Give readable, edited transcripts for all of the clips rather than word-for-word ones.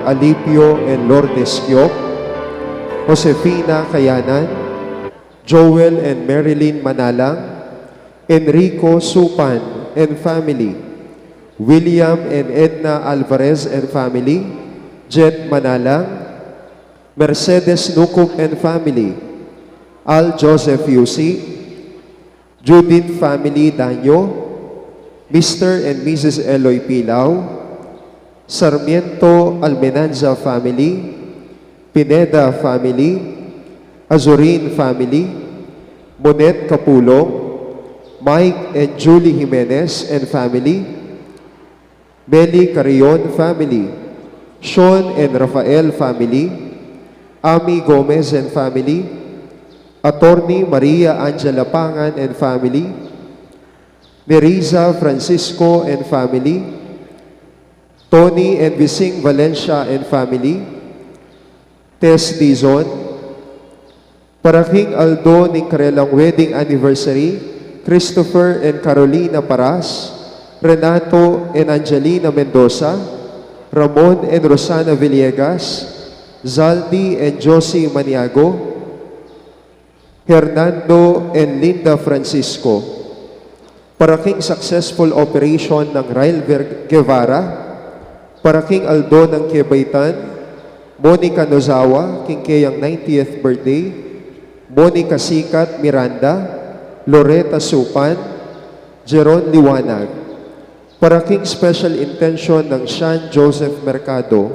Alipio and Lourdes Quiop, Josefina Kayanan, Joel and Marilyn Manalang, Enrico Supan and family, William and Edna Alvarez and family, Jet Manalang, Mercedes Nukup and family, Al Joseph Yusi, Judith family Danyo, Mr. and Mrs. Eloy Pilao, Sarmiento Almenanza family, Pineda family, Azurin family, Monet Capulong, Mike and Julie Jimenez and family, Meli Carrion family, Sean and Rafael family, Ami Gomez and family, Attorney Maria Angela Pangan and family, Neriza Francisco and family, Tony and Vising Valencia and family, Tess Dizon, para King Aldo ng karelang wedding anniversary, Christopher and Carolina Paras, Renato and Angelina Mendoza, Ramon and Rosana Villegas, Zaldi and Josie Maniago, Hernando and Linda Francisco, para King successful operation ng Rail Guevara, para King Aldo ng Quebaitan, Monica Nozawa, King Keyang 90th birthday, Monica Sikat Miranda, Loretta Supan, Jeron Liwanag, para King Special Intention ng Sean Joseph Mercado,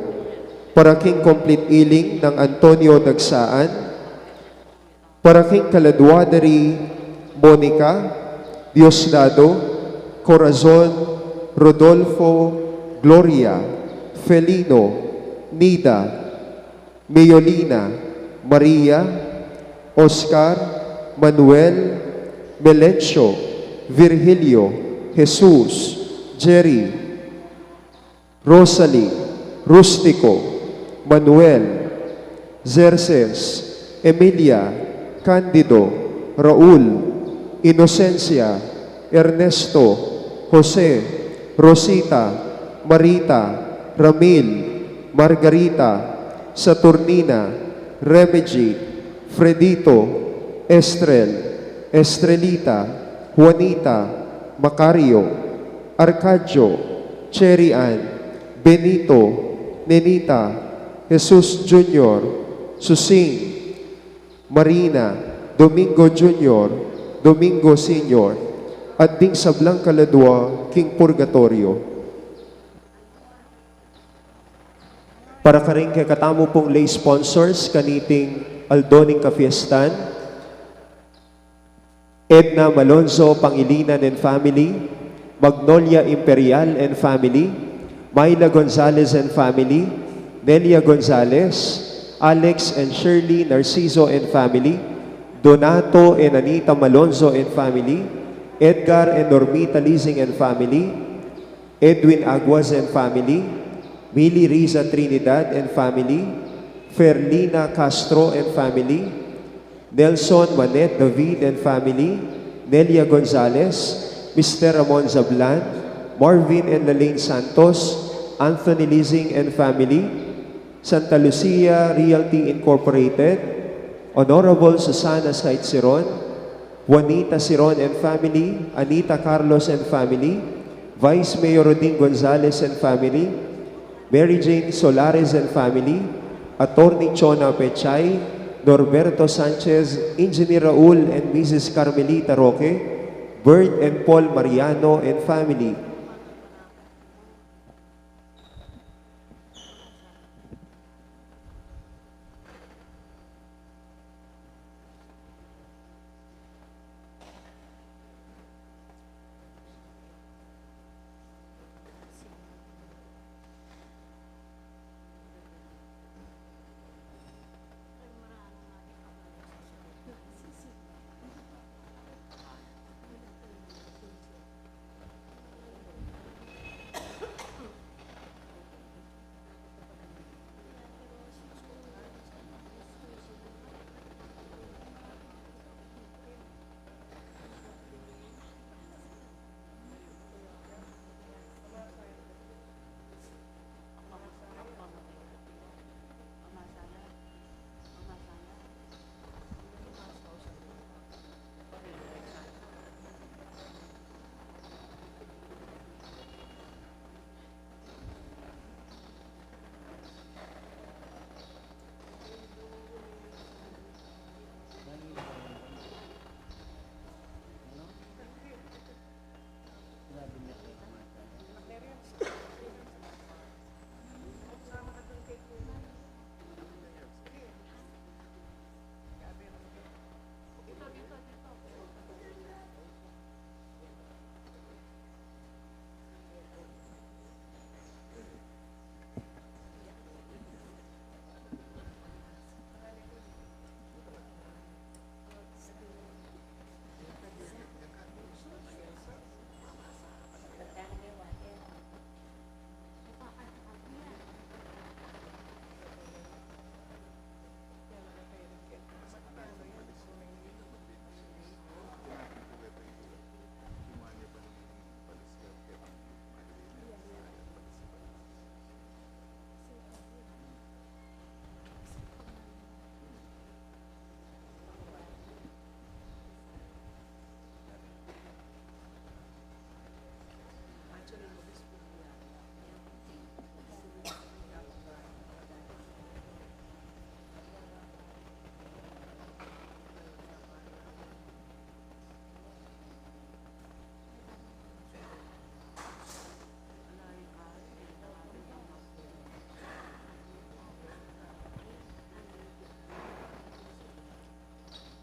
para King Complete Healing ng Antonio Dagsaan, para King Caladwadari Monica, Diosdado, Corazon, Rodolfo, Gloria, Felino, Nida, Meolina, Maria, Oscar, Manuel, Melencio, Virgilio, Jesus, Jerry, Rosalie, Rustico, Manuel, Xerxes, Emilia, Candido, Raul, Inocencia, Ernesto, Jose, Rosita, Marita, Ramil, Margarita, Saturnina, Remedy, Fredito, Estrel, Estrelita, Juanita, Macario, Arcadio, Cherry Ann, Benito, Nenita, Jesus Jr., Susing, Marina, Domingo Jr., Domingo Sr., at ding sablang kaladwa, King Purgatorio. Para ka rin kay katamo pong lay sponsors, kaniting Aldoning Kafiestan, Edna Malonzo Pangilinan and family, Magnolia Imperial and family, Myla Gonzalez and family, Nelia Gonzalez, Alex and Shirley Narciso and family, Donato and Anita Malonzo and family, Edgar and Normita Lizing and family, Edwin Aguas and family, Millie Riza Trinidad and family, Ferlina Castro and family, Nelson Manet David and family, Nelia Gonzalez, Mr. Ramon Zablan, Marvin and Lalaine Santos, Anthony Lizing and family, Santa Lucia Realty Incorporated, Honorable Susana Sait Siron, Juanita Siron and family, Anita Carlos and family, Vice Mayor Roding Gonzalez and family, Mary Jane Solares and family, Attorney Chona Pechay, Norberto Sanchez, Engineer Raul and Mrs. Carmelita Roque, Bert and Paul Mariano and family,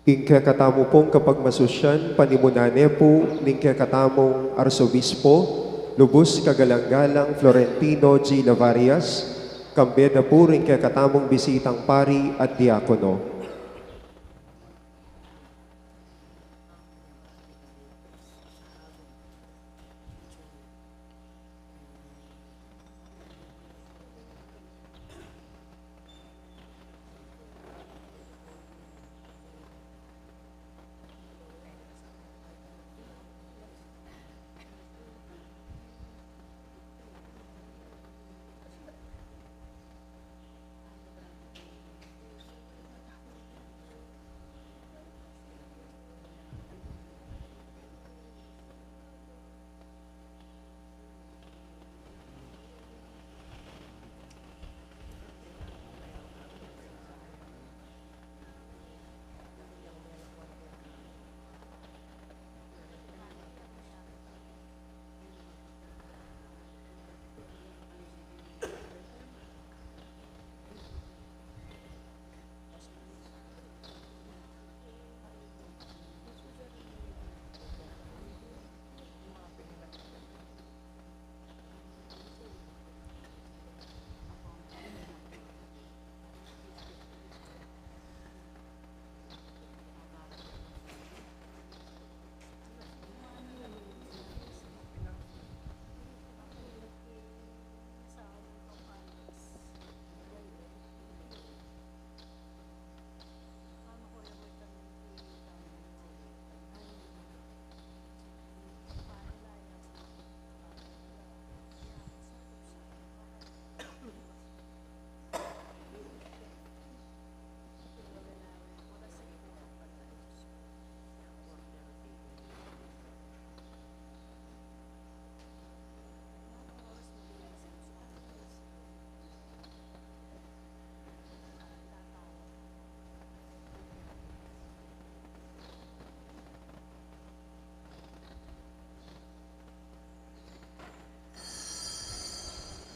Ingka katamo pong kapagmasusyan, panimunane po, ningka katamong Arsobispo, lubos kagalang-galang Florentino G. Lavarias, kambeda po rin kaya katamong bisitang pari at diakono.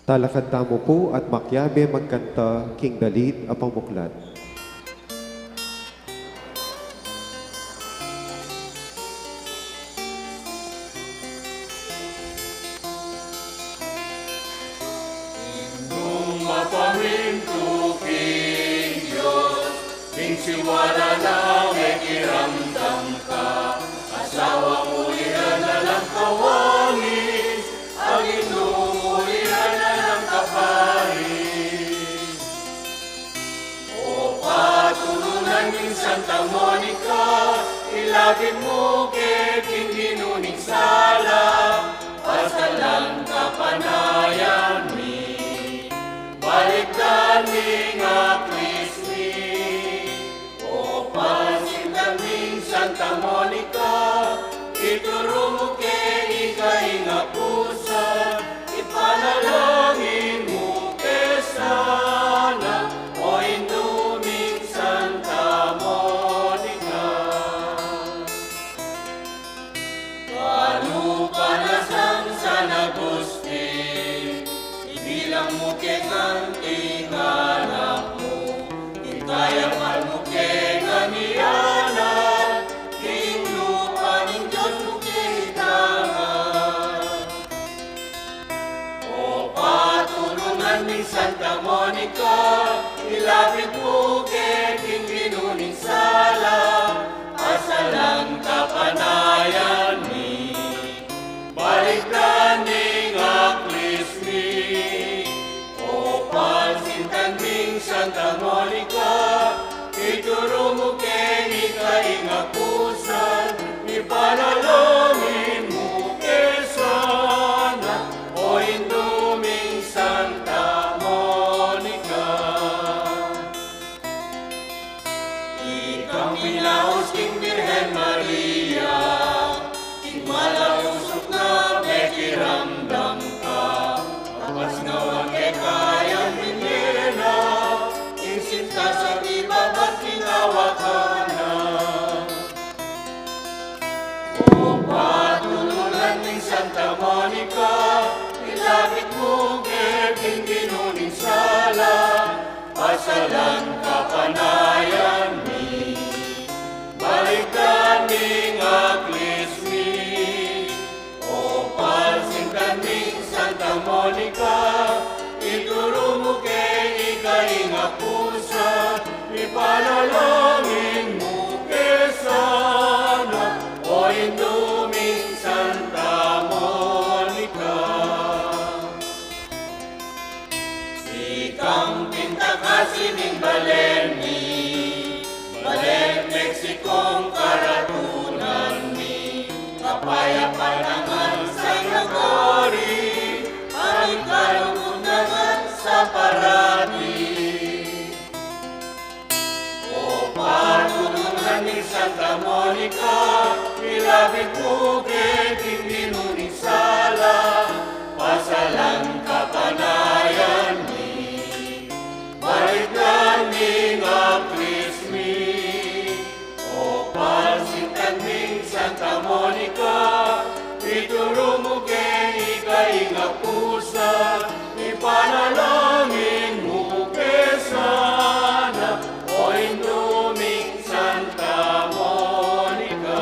Talakad tamo po at makyabe magkanta, King Dalit, apang muklat. Nung mapaminto King Diyos, siwala na may kiramdam ka, asawa mo iyan na lang kawangis, ang inyong iyan na lang kapahit. O patulunan ng Santa Monica, ilapit mo kay King Ginuning Sala, pasalang kapanayan mi, balik kami nga Kristi. O pasintaming Santa Monica, ituro mo kay ikainga pusa, ipanalangin mo kay sana, o inuming Santa Monica. Kano panasang San Agustin, ibilang mo kay ang tinganak mo, kaya mo kay ganiyana, king lupa ng Diyos mo kay tangan. O patulungan ni Santa Monica, ilapit mo kay King Ginuning Sala, asalang kapanayan ni, balik na ni nga Kristi. O pansintan ming Santa Monica, ituro mo kay ikainga pusan, ipanalangin mo kay sana, o inuming Santa Monica. Ikang pinaos King Birhen Maria, King malausok na may kiramdam ka, tapas na wag kay kayang minena, King sinta sa iba ba't ginawa ka na? O patulungan ng Santa Monica, ilapit mo kay King Ginuning Sala, pasalang kapanayan mi, ni Santa Monica, ilapit bukid, hindi nuning sala, pasalan kapanayan ni, balikan ni nga please me. O palsitan ning Santa Monica, ituro mo kay ikainga pusa, ipanalangin mo kesana, o inuming Santa Monica.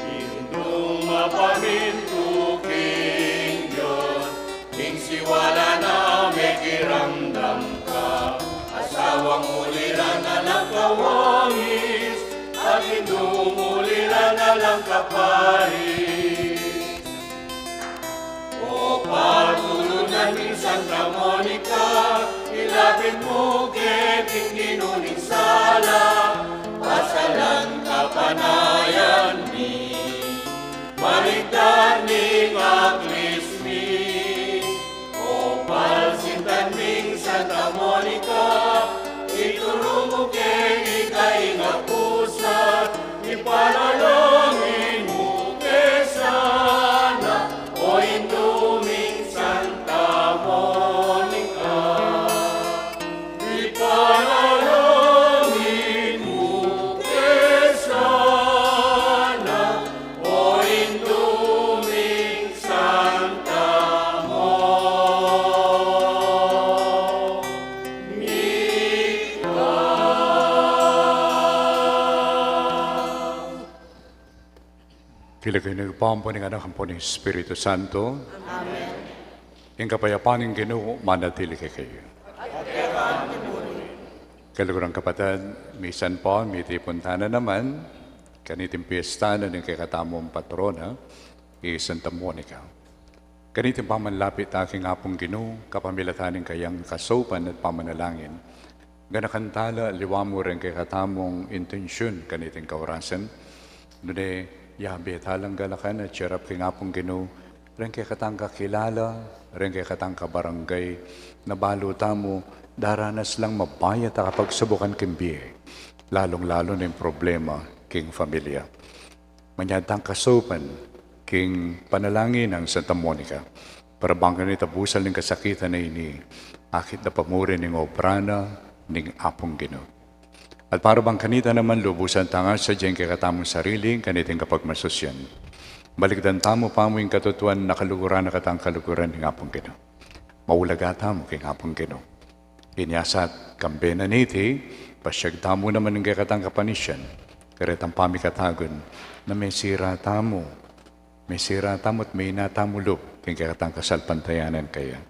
Indong mapaminto king Diyos, king siwala na may kiramdam ka, asawang ulira na lang kawangis, at indong ulira na lang kaparis. O patulunan ni Santa Monica, ilapit mo keting ginuning sala, pasalan kapanayan ni, maligdan ning aglis mi. O palsintan ning Santa Monica, ituro mo kay ikainga pusa, ipanalangin mo kesana, o inuming Santa Monica. Ipanalangin mo kesana, o inuming Santa Kilagay na ipampo ng anak po ng Espiritu Santo. Amen. Yung kapayapaan ng Ginoo, manatili kayo. Kalugurang kapatid, misan po, may tipunta na naman, kaniting piyesta na ng kakatamong patrona, Santa Monica. Kaniting pamanlapit aking apong Ginoo, kapamilatanin kayang kasopan at pamanalangin. Ganakantala, liwa mo rin kakatamong intensyon, kaniting kaurasan. Nune, yabi talang galakan at siyarap kay ngapong Ginoo, rin kay katang kakilala, rin kay katang kabarangay, nabaluta mo, daranas lang mabayat at kapagsubukan kimbiye, lalong-lalo na yung problema king familia. Manyadang kasopan, king panalangin ng Santa Monica, para banggan itabusan ng kasakitan na ini, akit na pamurin ng obrana ng apong Ginoo. At para bang kanita naman lubusan tanga sa diyang kakatamong sarili, kaniting kapagmasosyan. Baligdan tamo pa mo yung katutuan na kaluguran na katang kaluguran ng apong Ginoo. Maulagata mo kay apong Ginoo. Inyasat kambena niti, pasyag tamo naman ng kakatang kapanisyan, karetang pamikatagon na may sira tamo at may natamo loob kay kakatang kasalpantayanan kaya.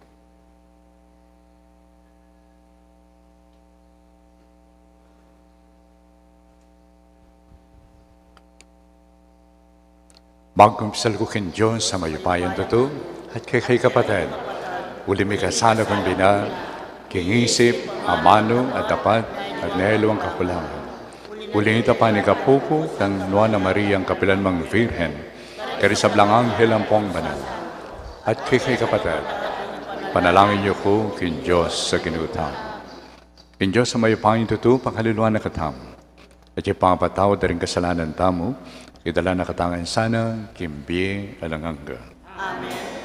Bagong salgukin Diyos sa mayupayan totoo at kay kapatid, uli may kasala kong bina, kingisip, amano at tapat at nailawang kakulangan. Uli ito pa ni Kapuko ng Nuana Mariang Kapilanmang Virhen, karisablang anghel ang pong banal. At kay kapatid, panalangin niyo ko kin Diyos sa kinutang. Kin Diyos sa mayupayan totoo, pangkaliluan na katam. At ipapatawad na rin kasalanan tamo, idala na katangan sana, kimbi alanganga. Amen.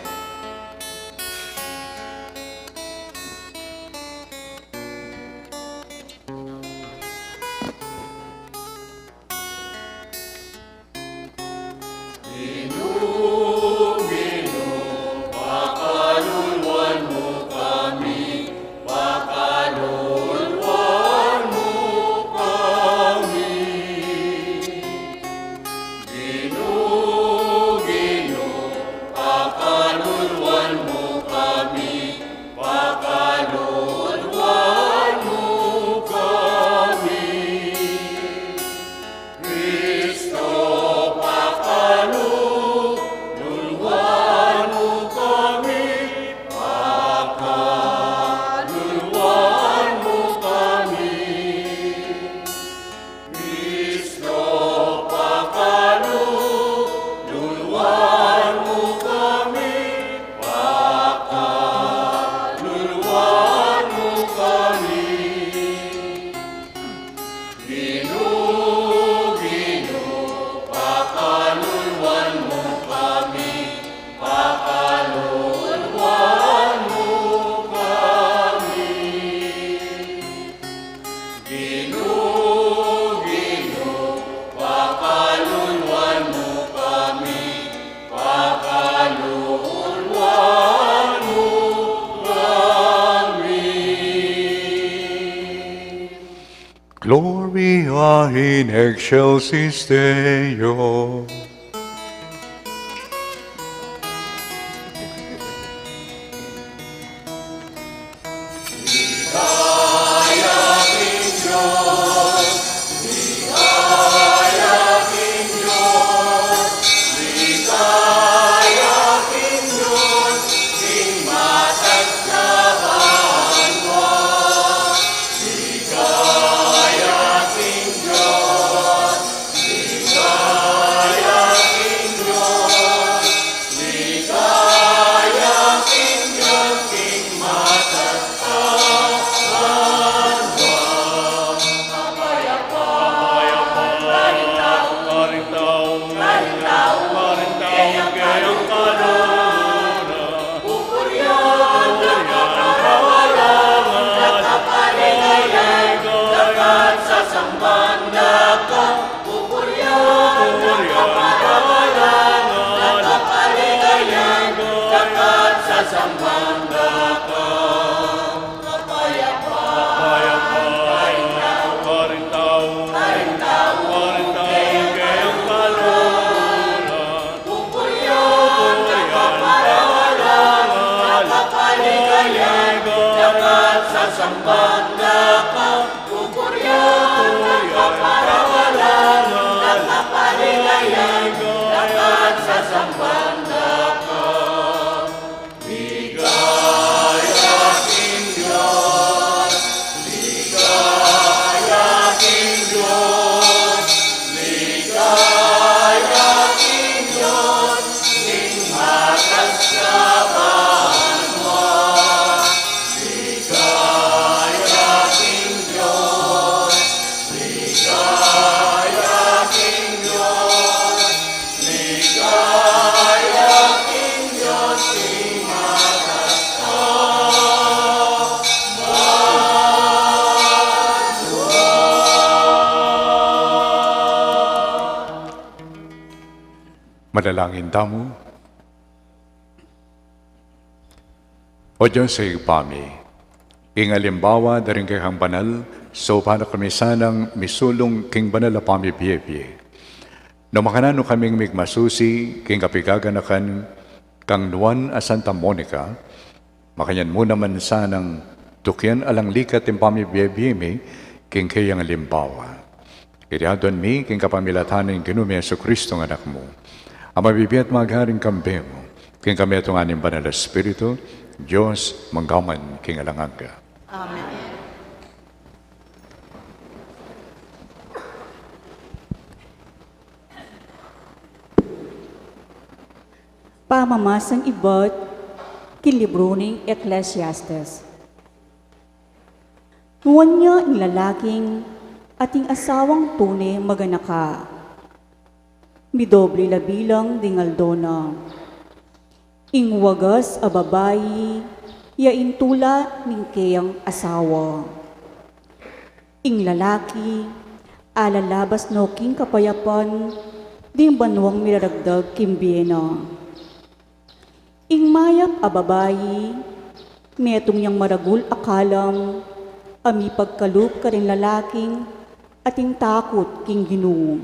Gino, Gino, Gloria in excelsis Deo. Manalangin tamo. O Diyos sa igpami, ingalimbawa daring kang banal, so paano kami sanang misulong king banal na pamibiyebye. No makanano kaming migmasusi, king kapigaganakan, kang Juan a Santa Monica, makanyan mo naman sanang tukyan alang likat yung pamibiyebye mi, king kayang limbawa. Iriadon mi, king kapamilatan ng Ginumi Yesu Kristo ng anak mo, ang mabibiyat magharing kambemo, king kami itong aning banal na Espiritu, Diyos, manggaman, king alanganga. Amen. Pamamasang iba't kilibro ng Ecclesiastes. Nuwan niya ang lalaking ating asawang tunay maganaka. Midoble la bilang dingaldona. Ing wagas a babayi, yain tula ning kayang asawa. Ing lalaki, alalabas no king kapayapan, ding banwang miraragdag kimbiyena. Ing mayap a babayi, metong yang maragul akalam, ami pagkalup ka rin lalaking, ating takot king Ginoo.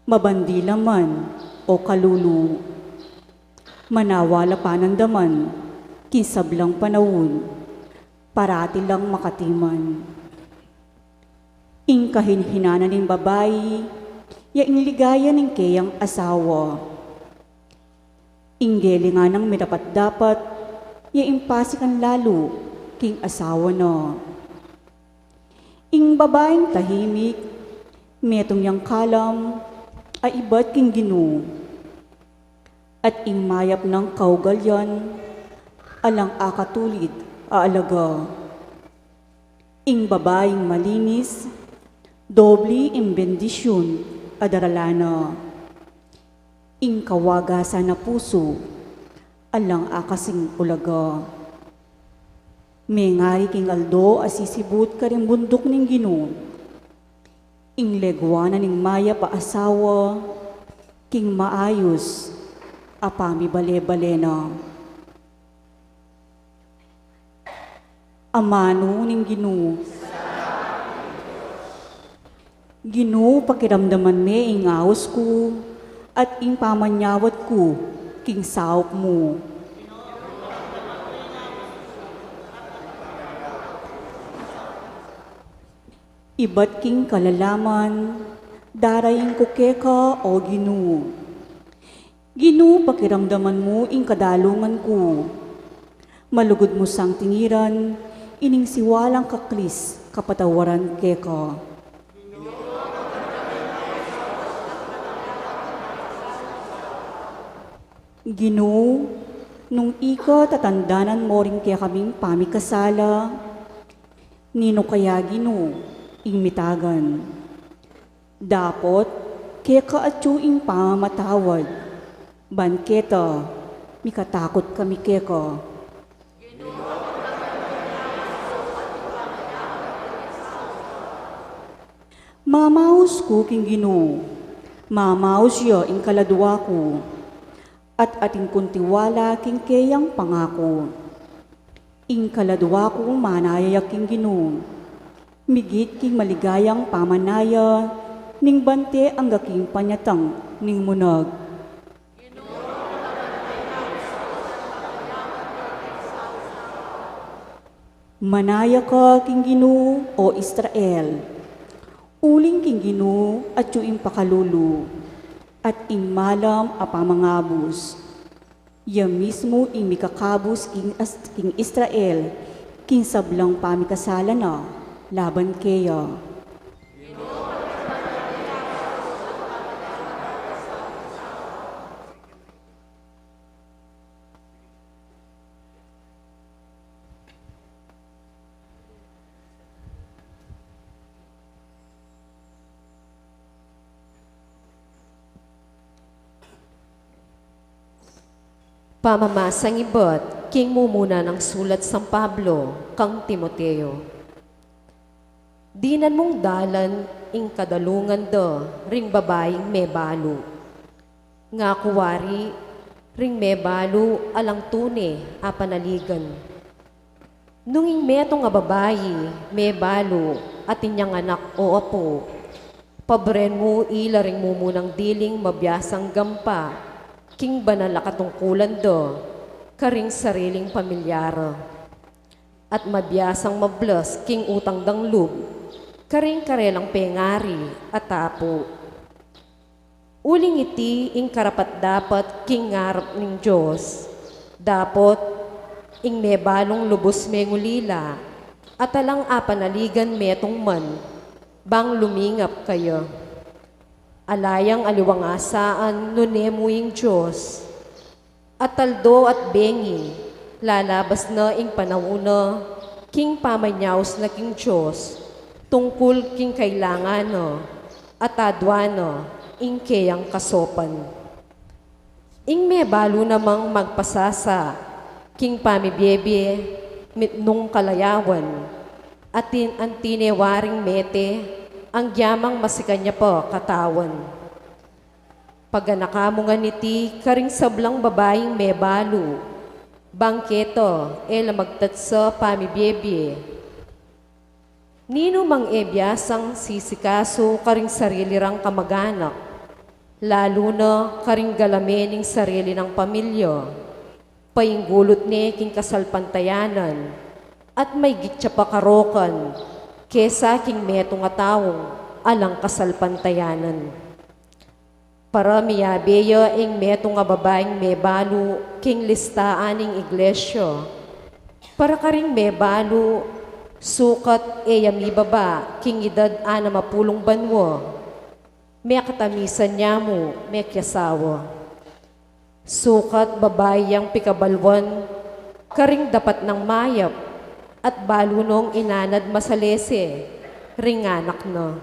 Mabandila man o kalulu, manawala panandaman, kinsablang panahon, parati lang makatiman. Ing kahinhinanan ng babayi, yaing ligaya ng kayang asawa. Ing gelingan ng mirapat-dapat, yaing pasikan lalo, king asawa na. Ing babaeng tahimik, metong yang kalam, ay iba't king Ginoo. At ing mayap ng kaugalyan, alang akatulid aalaga. Ing babaeng malinis, dobli ing bendisyon adaralana. Ing kawagasan na puso, alang akasing ulaga. Mengari king aldo asisibut ka rin bundok ning Ginoo. Ing legwana ning maya pa asawa, king maayos, apami bale-balena. Amano ning Ginoo. Ginoo, pakiramdaman me ing awos ko, at ing pamanyawat ko, king saop mo. Iba't king kalalaman, darayin ko keka o Ginoo. Ginoo, pakiramdaman mo ing kadalungan ko. Malugod mo sang tingiran, ining siwalang kaklis, kapatawaran keka. Ginoo, nung ika tatandanan mo rin kaya kaming pamikasala, nino kaya Ginoo, ing mitagan. Dapot, kaya kaatsuing pamamatawad, banketa, mikatakot kami keka. Mamaus ko king Ginoo, mamaus yo ing kaladwa ko, at ating kuntiwala king kayang pangako. Ing kaladwa ko manayayak king Ginoo, migit king maligayang pamanaya, ning bante ang gaking panyatang ning munag. Manaya ka king Ginoo o Israel, uling king Ginoo at yung pakalulu, at ing malam apamangabus. Ya mismo ing mikakabus king Israel, king sablang pamikasala na, laban kaya. Pamamasang ibot, king mumuna ng sulat San Pablo, kang Timoteo. Dinan mong dalan, ing kadalungan do, ring babaeng may balo. Nga kuwari, ring may balo, alang tune, apanaligan. Nung ing meto nga babayi, may balo, at inyang anak o apo, pabren mo ilaring mumunang diling mabiyasang gampa, king banal katungkulan do, karing sariling pamilyara. At mabiyasang mablas king utang danglub, karing karelang pengari at tapo. Uling iti ing karapat dapat king ngarap ning Diyos, dapot ing mebalong lubos mengulila, at alang apanaligan metong man, bang lumingap kayo. Alayang aliwangasaan nunemuing Diyos, at taldo at bengi, lalabas na ing panahuna, king pamanyaws na king Diyos, tungkol king kailangan no, at adwana, ing kayang kasopan. Ing may balo namang magpasasa, king pamibiyebe, mitnong kalayawan, at ang tinewaring mete, ang gyamang masikanya po katawan. Paganaka mo nga niti, karing sablang babaeng may balo, bangketo, magtatsa pamibiyebe. Nino mang ebyasang sisikaso karing sarili rang kamaganak, lalo na karing galamening sarili ng pamilya, painggulot ni king kasalpantayanan, at may gitsa pa karokan, kesa king meto nga taong alang kasalpantayanan. Para miyabeya ing meto nga babaeng may balo, king listaan ing iglesia, para karing may balo, sukat yami baba, king edad 60 banwa, may katamisan niya mo, may kyasawa. Sukat babayang pikabalwan, karing dapat ng mayap, at balunong inanad masalese, ringanak na.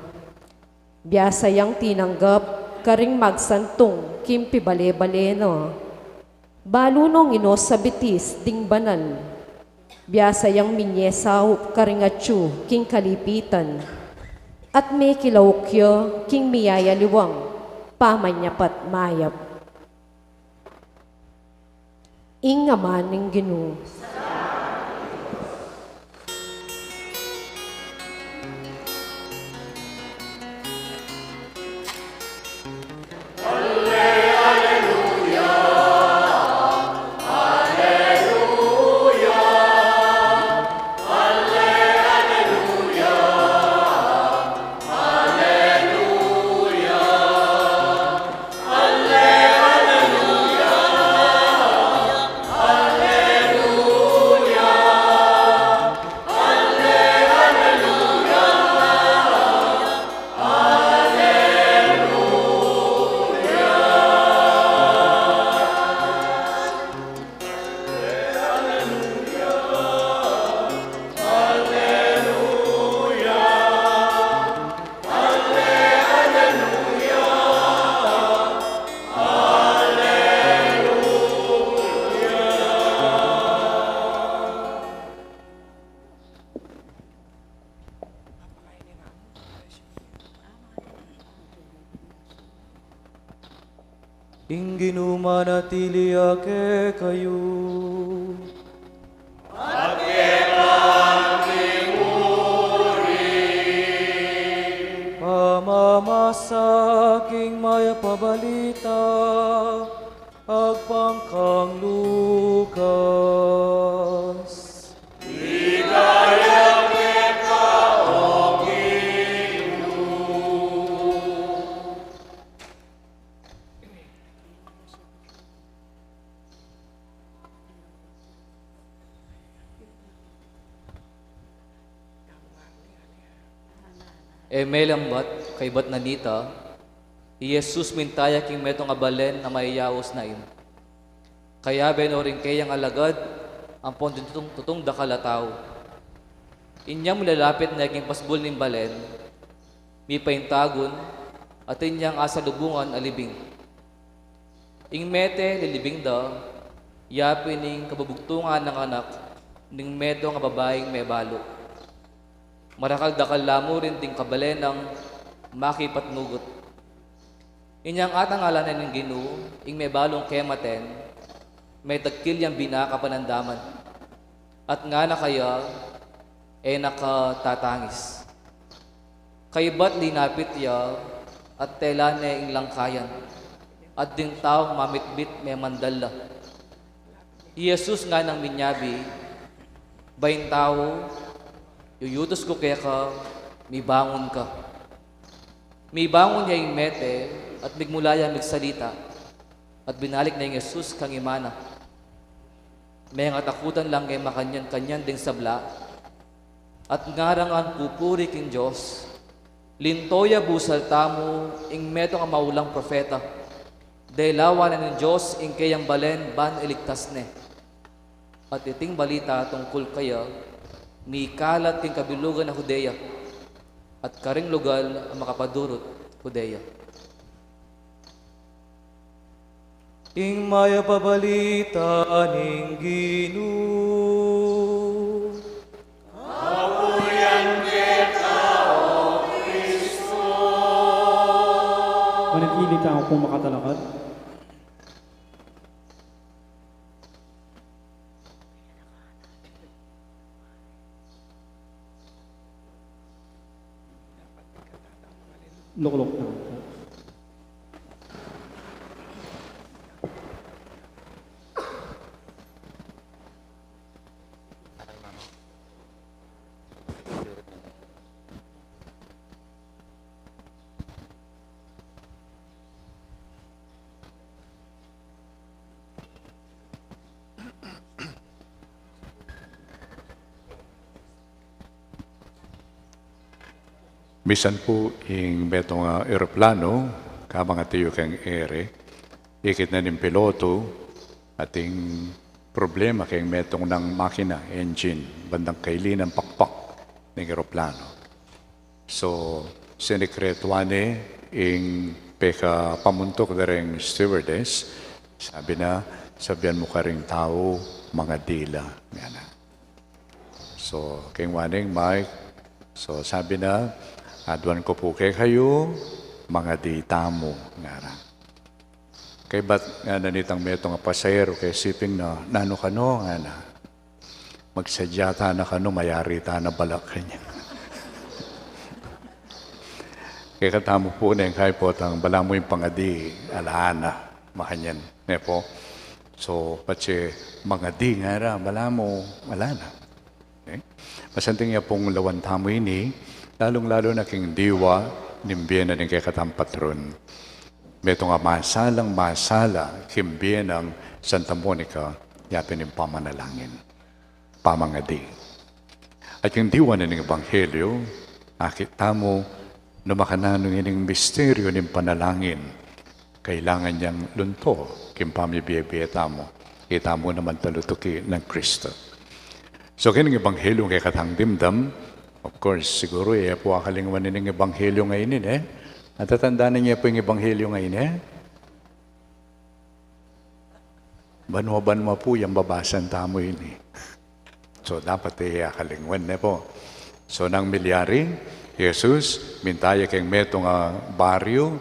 Biyasayang tinanggap, karing magsantong, kimpi bale-bale no. Balunong inos sa bitis, ding banal. Biyasayang minyesaw, karing atsu, king kalipitan. At may kilawkyo, king miyayaliwang, pamanyapat mayap. Ingaman ng Ginoo. Ingginu manatili ake kayo. Pamamasaking maya pabalita, agpangkang Lucas. Melambat, kay bat nanita, Jesus mintaya king metong abalen na maiyaos na im. Kaya benoring kayang alagad, ang pondong tutong dakalataw. Inyang milalapit na king pasbol ning balen, mi paintagon, at inyang asalubungan alibing. Ing mete lilibing da, yapi ning kabubugtungan ng anak, ning meto nga babaeng may balo. Marakal-dakal lamo rin ting kabalenang makipatnugot. Inyang atang alanan ng Ginoo, ing may balong kematen, may tagkilyang binaka panandaman. At nga na kaya, nakatatangis. Kay ba't linapit ya, at tela na ing langkayan, at ding taong mamitbit may mandala. Jesus nga nang minyabi, bayin tao, yuyutos ko kaya ka, may bangon ka. May bangon niya yung mete, at bigmulaya magsalita, at binalik na yung Jesus kang imana. May nga takutan lang kay makanyan-kanyan ding sabla, at ngarangan pupuri king Diyos, lintoya busal tamo, ing meto nga maulang profeta, daylawa na ng Diyos, ing kayang balen, ban iligtas ne. At iting balita tungkol kaya, may kalat king kabilugan na Hudeya, at karing lugal ang makapadurot Hudeya. Ing maya pabalita ning Ginoo. Manatili ka ako kung makatalakad. Luklok na ako. Bisan po ing betong aeroplano, kabang atiyo kang ere, ikit na ng piloto, ating problema kayong metong ng makina, engine, bandang kaili ng pakpak ng aeroplano. So, sinikretwane ing peka pamuntok na rin stewardess, sabi na, sabihan mo ka ring tao, mga dila. Yan na. So, kayong waning Mike, so sabi na, adwan ko po kayo, mga ditamo nga ra. Kay ba't nga nanitang meto nga pasayero kay siping na nano kano nga na magsadyata na kano mayari ta na balak kanya. Kaya katamo po na yung kay po tang bala mo yung pangadi alaana makanyan. Ne po. So patsi mga di nga ra bala mo alana. Okay? Masanting niya pong lawan tamo ini lalong-lalo na king diwa, nimbyen na ng kay katampatron. Meto nga masalang masala, kimbyen ng Santa Monica, yapin ng pamanalangin. Pamangadi. At yung diwa na ng Ebanghelyo, nakita mo, numakananong ining misteryo ng panalangin. Kailangan niyang lunto, kimpamibiyebiyeta mo. Kita mo naman talutuki ng Kristo. So, kining Ebanghelyo kay katang dimdam, of course, siguro po akalingwan ng Ebanghelyo ngayon Natatandaan niya po yung Ebanghelyo ngayon Banwa-banwa po yung babasan tamo yun So, dapat akalingwan po. So, nang milyari, Jesus, mintaya kayong meto nga baryo,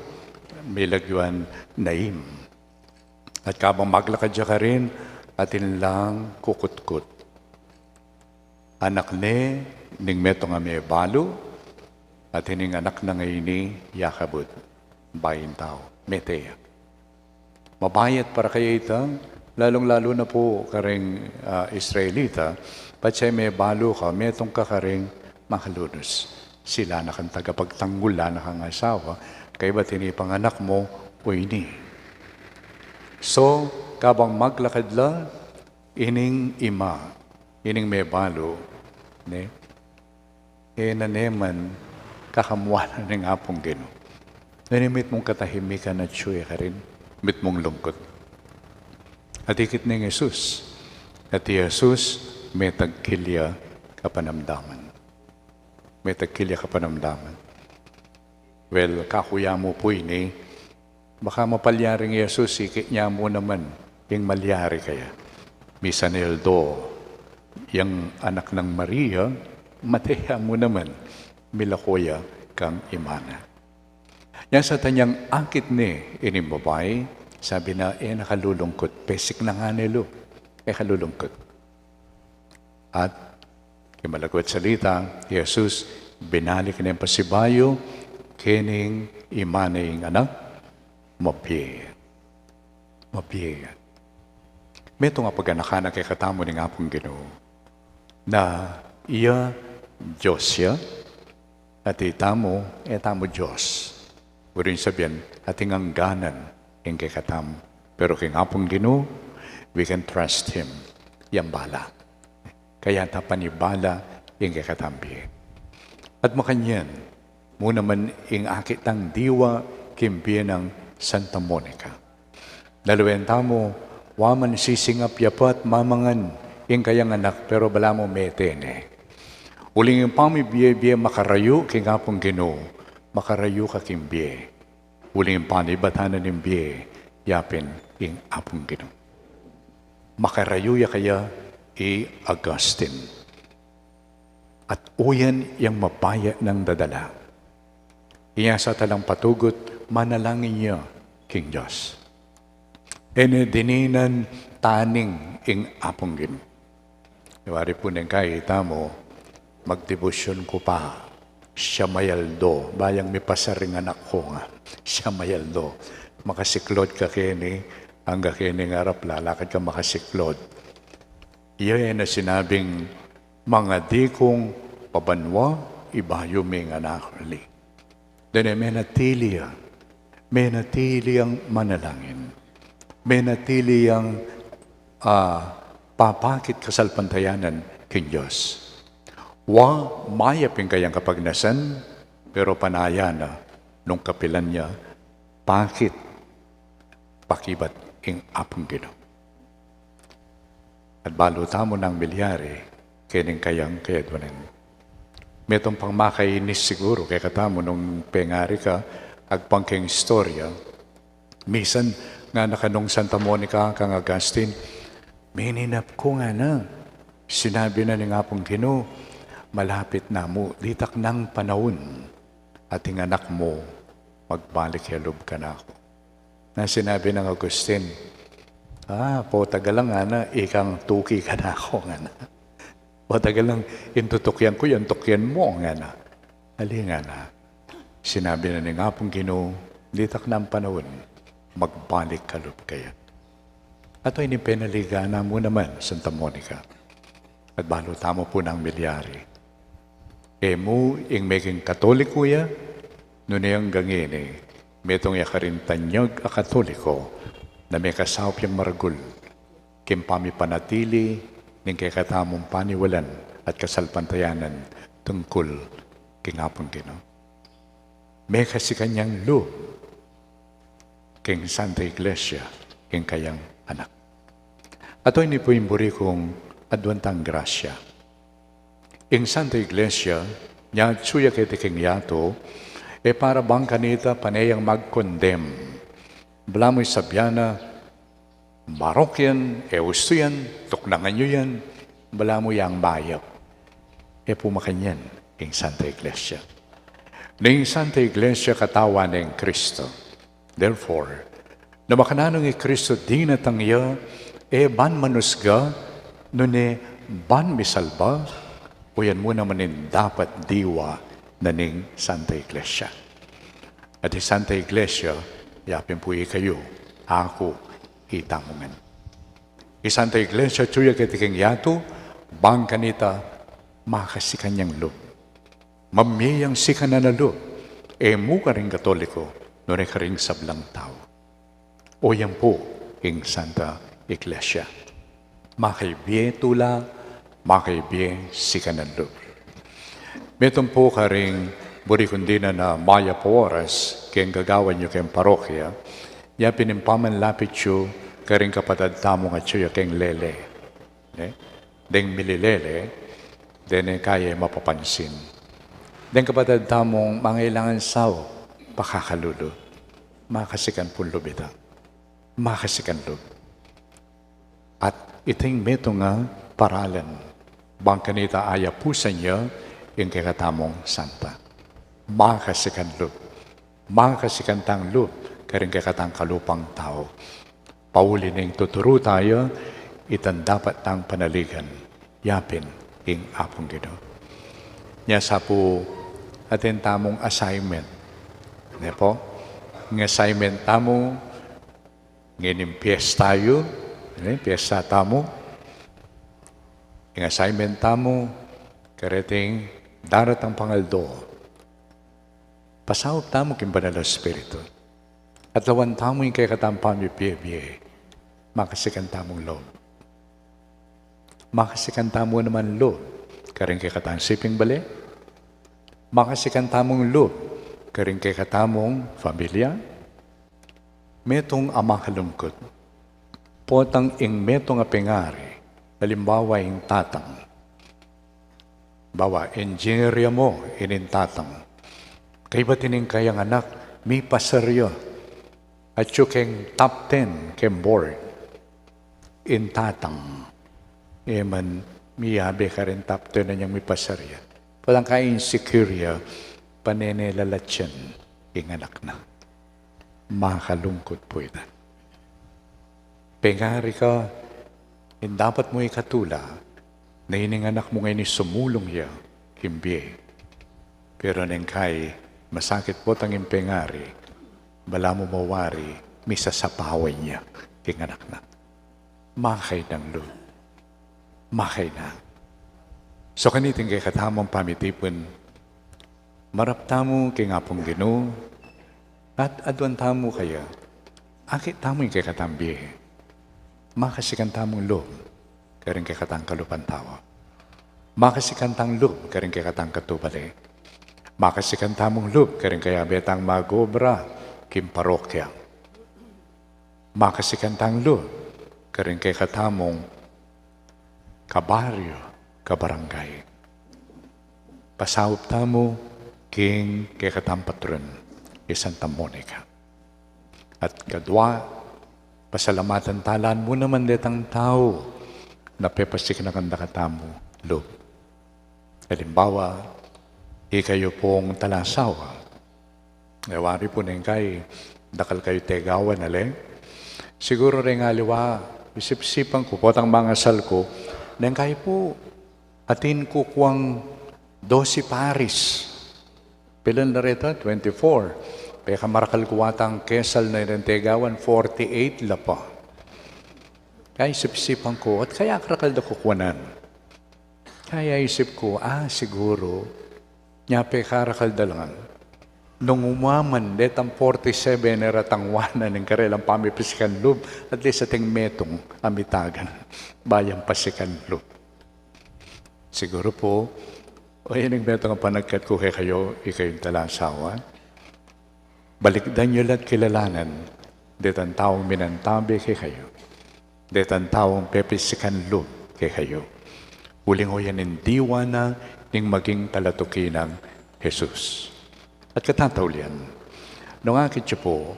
milagyuan naim. At kabang maglakad siya ka rin, atin lang kukutkut. Anak ni, ning meto nga may balo, at hining anak na ngayon ni Yakabud, bayin tao, meteya. Mabayat para kaya ita, lalong-lalo na po karing Israelita, patsay may balo ka, metong ka karing makalunos. Sila na kang tagapagtanggula na kang asawa, kaya ba't panganak mo, o ini. So, kabang maglakad la, ining ima, ining may balo, ne? Naneman, kakamuanan ng apong gino. Nanimit mong katahimikan at suya ka rin, mit mong lungkot. At ikit ng Jesus, at Jesus may tagkilya kapanamdaman. May tagkilya kapanamdaman. Well, kakuya mo po ini, baka mapalyaring Jesus, ikit niya mo naman, yung malyari kaya. Misaneldo, yung anak ng Maria, mateya mo naman, milakoya kang imana. Yan sa tanyang angkit ni ining babae, sabi na, nakalulungkot. Pesik na nga nilo, kalulungkot. At, kimalagot salita, Jesus, binalik na yung pasibayo, kining imanay anak, mabiyaya. Mabiyaya. Meto nga pag-anakanak kay katamo ni nga pong Ginoo, na iya Diyos siya, at itamo, etamo Diyos. Urin sabihin, ating angganan, yung kay katamo. Pero kay nga pong Ginoo, we can trust Him. Yang bala. Kaya tapanibala, yung kay katambi. At makanyan, muna man ing akit ng diwa, kimpiyan ng Santa Monica. Dalawenta mo, waman sisingap yapat mamangan ing kayang anak, pero bala mo metene. Uling yung pamibiye-biye makarayo, king apong Ginoo, makarayo ka kimbiye. Uling yung panibatanan ng biye, yapin ing apong Ginoo. Makarayo ya kaya Augustine. At uyan yung mabaya ng dadala. Iya sa talang patugot, manalangin niya, King Diyos. Dininan taning ing apong Ginoo. Iwari po ng kahita mo, magdebosyon ko pa, siya mayaldo, bayang may pasaring anak ko nga, siya mayaldo. Makasiklod ka kini, hangga kini nga harap, lalakad ka makasiklod. Iya na sinabing, mga di kong pabanwa, ibayo may nga nakali. Dahil may natili ang manalangin. May natili ang papakit kasalpantayanan king Diyos. Mayapin kayang kapagnasan, pero panaya na nung kapilan niya, pakit, pakibat ing apong Ginoo. At baluta mo ng milyari, kining kayang kayadwanan. Metong pang makainis siguro, kaya katamo nung pengari ka, agpangking istorya, misan nga nakanong Santa Monica kang Augustine, mininap ko nga na, sinabi na ni nga pong Ginoo, malapit na mo, litak ng panahon, ating anak mo, magbalik yalob ka na ako. Na sinabi ng Agustin, po tagal lang nga na, ikang tuki ka na ako nga na. Po tagal lang, intutukyan ko yan, tukyan mo nga na. Ali nga na, sinabi na ni nga pong Ginoo, litak ng panahon, magbalik kalob kaya. At ito inipinaliga mo naman, Santa Monica. At balo tamo po ng milyari. Mo, ing meging katoliko ya, nunayang gangini, metong yakarin tanyag a katoliko, na may kasawap yung maragul, kimpami panatili, ning kay katamong paniwalan at kasalpantayanan tungkol kingapon Ginoo. May kasi kanyang loob, king Santa Iglesia, king kayang anak. Ato ini po yung buri kong adwantang grasya. Ing Santa Iglesia, niya tsuya kay king yato, para bang kanita panayang mag-condemn. Bala mo'y sabyana, marok yan, gusto yan, tuknangan nyo yan, bala mo yang bayap. Pumakanyan, ing Santa Iglesia. Ning Santa Iglesia katawan ng Kristo. Therefore, Na makananong Kristo di natangya, ban manusga, no ne ban misalba, o yan mo naman dapat diwa na ning Santa Iglesia. At di Santa Iglesia, yapin po kayo, ako, itamungan. Santa Iglesia, tuya kitiking yato, bang kanita, makasikan niyang loob. Mamiyang sikan na loob, mo ka rin katoliko, no ka rin sablang tao. O yan po, ing Santa Iglesia. Makaibye tula, makaibye sikan na loob. Meron po ka rin burikundina na Maya po oras, kayang gagawan nyo kayang parokya, ya pinimpaman lapit nyo, karing kapatad tamo nga tsuya keng lele. Deng mililele, dene kaya mapapansin. Deng kapatad tamong mangailangan sao, pakakalulo. Makasikan pun lubita. Makasikan lub. At iting meto nga paralan. Bang kanita aya pusa niya, yung kakatamong santa. Makasikan lub. Makasikan tang lub, karing kakatang kalupang tao. Pauli ning tuturo tayo, itan dapat tang panaligan, yapin ing apong Ginoo. Nya sa po atin tamong assignment. Ne po? Ng assignment tamo, ngayon piyesta tayo, piyesta tamo. Ang assignment tamo, karating daratang pangaldo. Pasawag tamo king banal na Espiritu. At lawan tamo yung kay katampang biye-biye, makasikan tamong loob. Makasikan tamo naman loob, karing kay katang siping bali. Makasikan tamong loob, karing kay katamong familia. Metong ama kalungkot, potang ing metong apengari, halimbawa ing tatang. Bawa, engineer mo, inin tatang. Kay ba tining kayang anak, may pasaryo, at yung top 10 kem board in tatang man miyabe ka rin top 10 na niyang may pasarya palang ka insecure panenelalatyan yung anak na makalungkot po ito pengari ka dapat mo ikatula na ining anak mo ngayon sumulong ya kimbiye pero neng kay masakit po tanging pengari bala mo mawari, may sasapaway niya, king anak na. Makay ng loob. Makay na. So kaniting kay katamang pamitipon, maraptamo king apong Ginoo, at adwan tamo kaya, akit tamo yung kay katambi, makasikan tamong loob, karing kay katang kalupan tawa. Makasikan tang loob, karing kay katang katubali. Makasikan tamong loob, karing kaya betang magobra, kim parokya. Makasikan tang loob, karing kay katamong kabaryo, kabarangay. Pasawap tamo, king kay katang patron, Santa Monica. At kadwa, pasalamatan talaan mo naman detang tao, na pepasik na kanda katamo, loob. Halimbawa, ikayo pong talasawa, Nawari po neng kay, dakal kayo tegawan aleng. Siguro rin aliwa, isip-sipan ko, potang mga sal ko, neng kay po, atin ko kuwang 12 Paris. Pilan na rito? 24. Peka marakal kuwatang kesal na rin tegawan, 48 la pa. Kaya isip-sipan ko, at kaya akrakal da kukwanan. Kaya isip ko, siguro, nyape karakal da lang. Nung umaman, detang 47 eratangwanan ng karelang pamipisikan loob, at least ating metong amitagan, bayang pasikan loob. Siguro po, o yan ang metong ang panagkat ko kayo, ikayong talasawa. Balikdan nyo lahat kilalanan, detang taong minantabi kay kayo, detang taong pepisikan loob kay kayo. Uling o yan ang diwa na ng maging talatuki ng Jesus. At katataulian, nung akit siya po,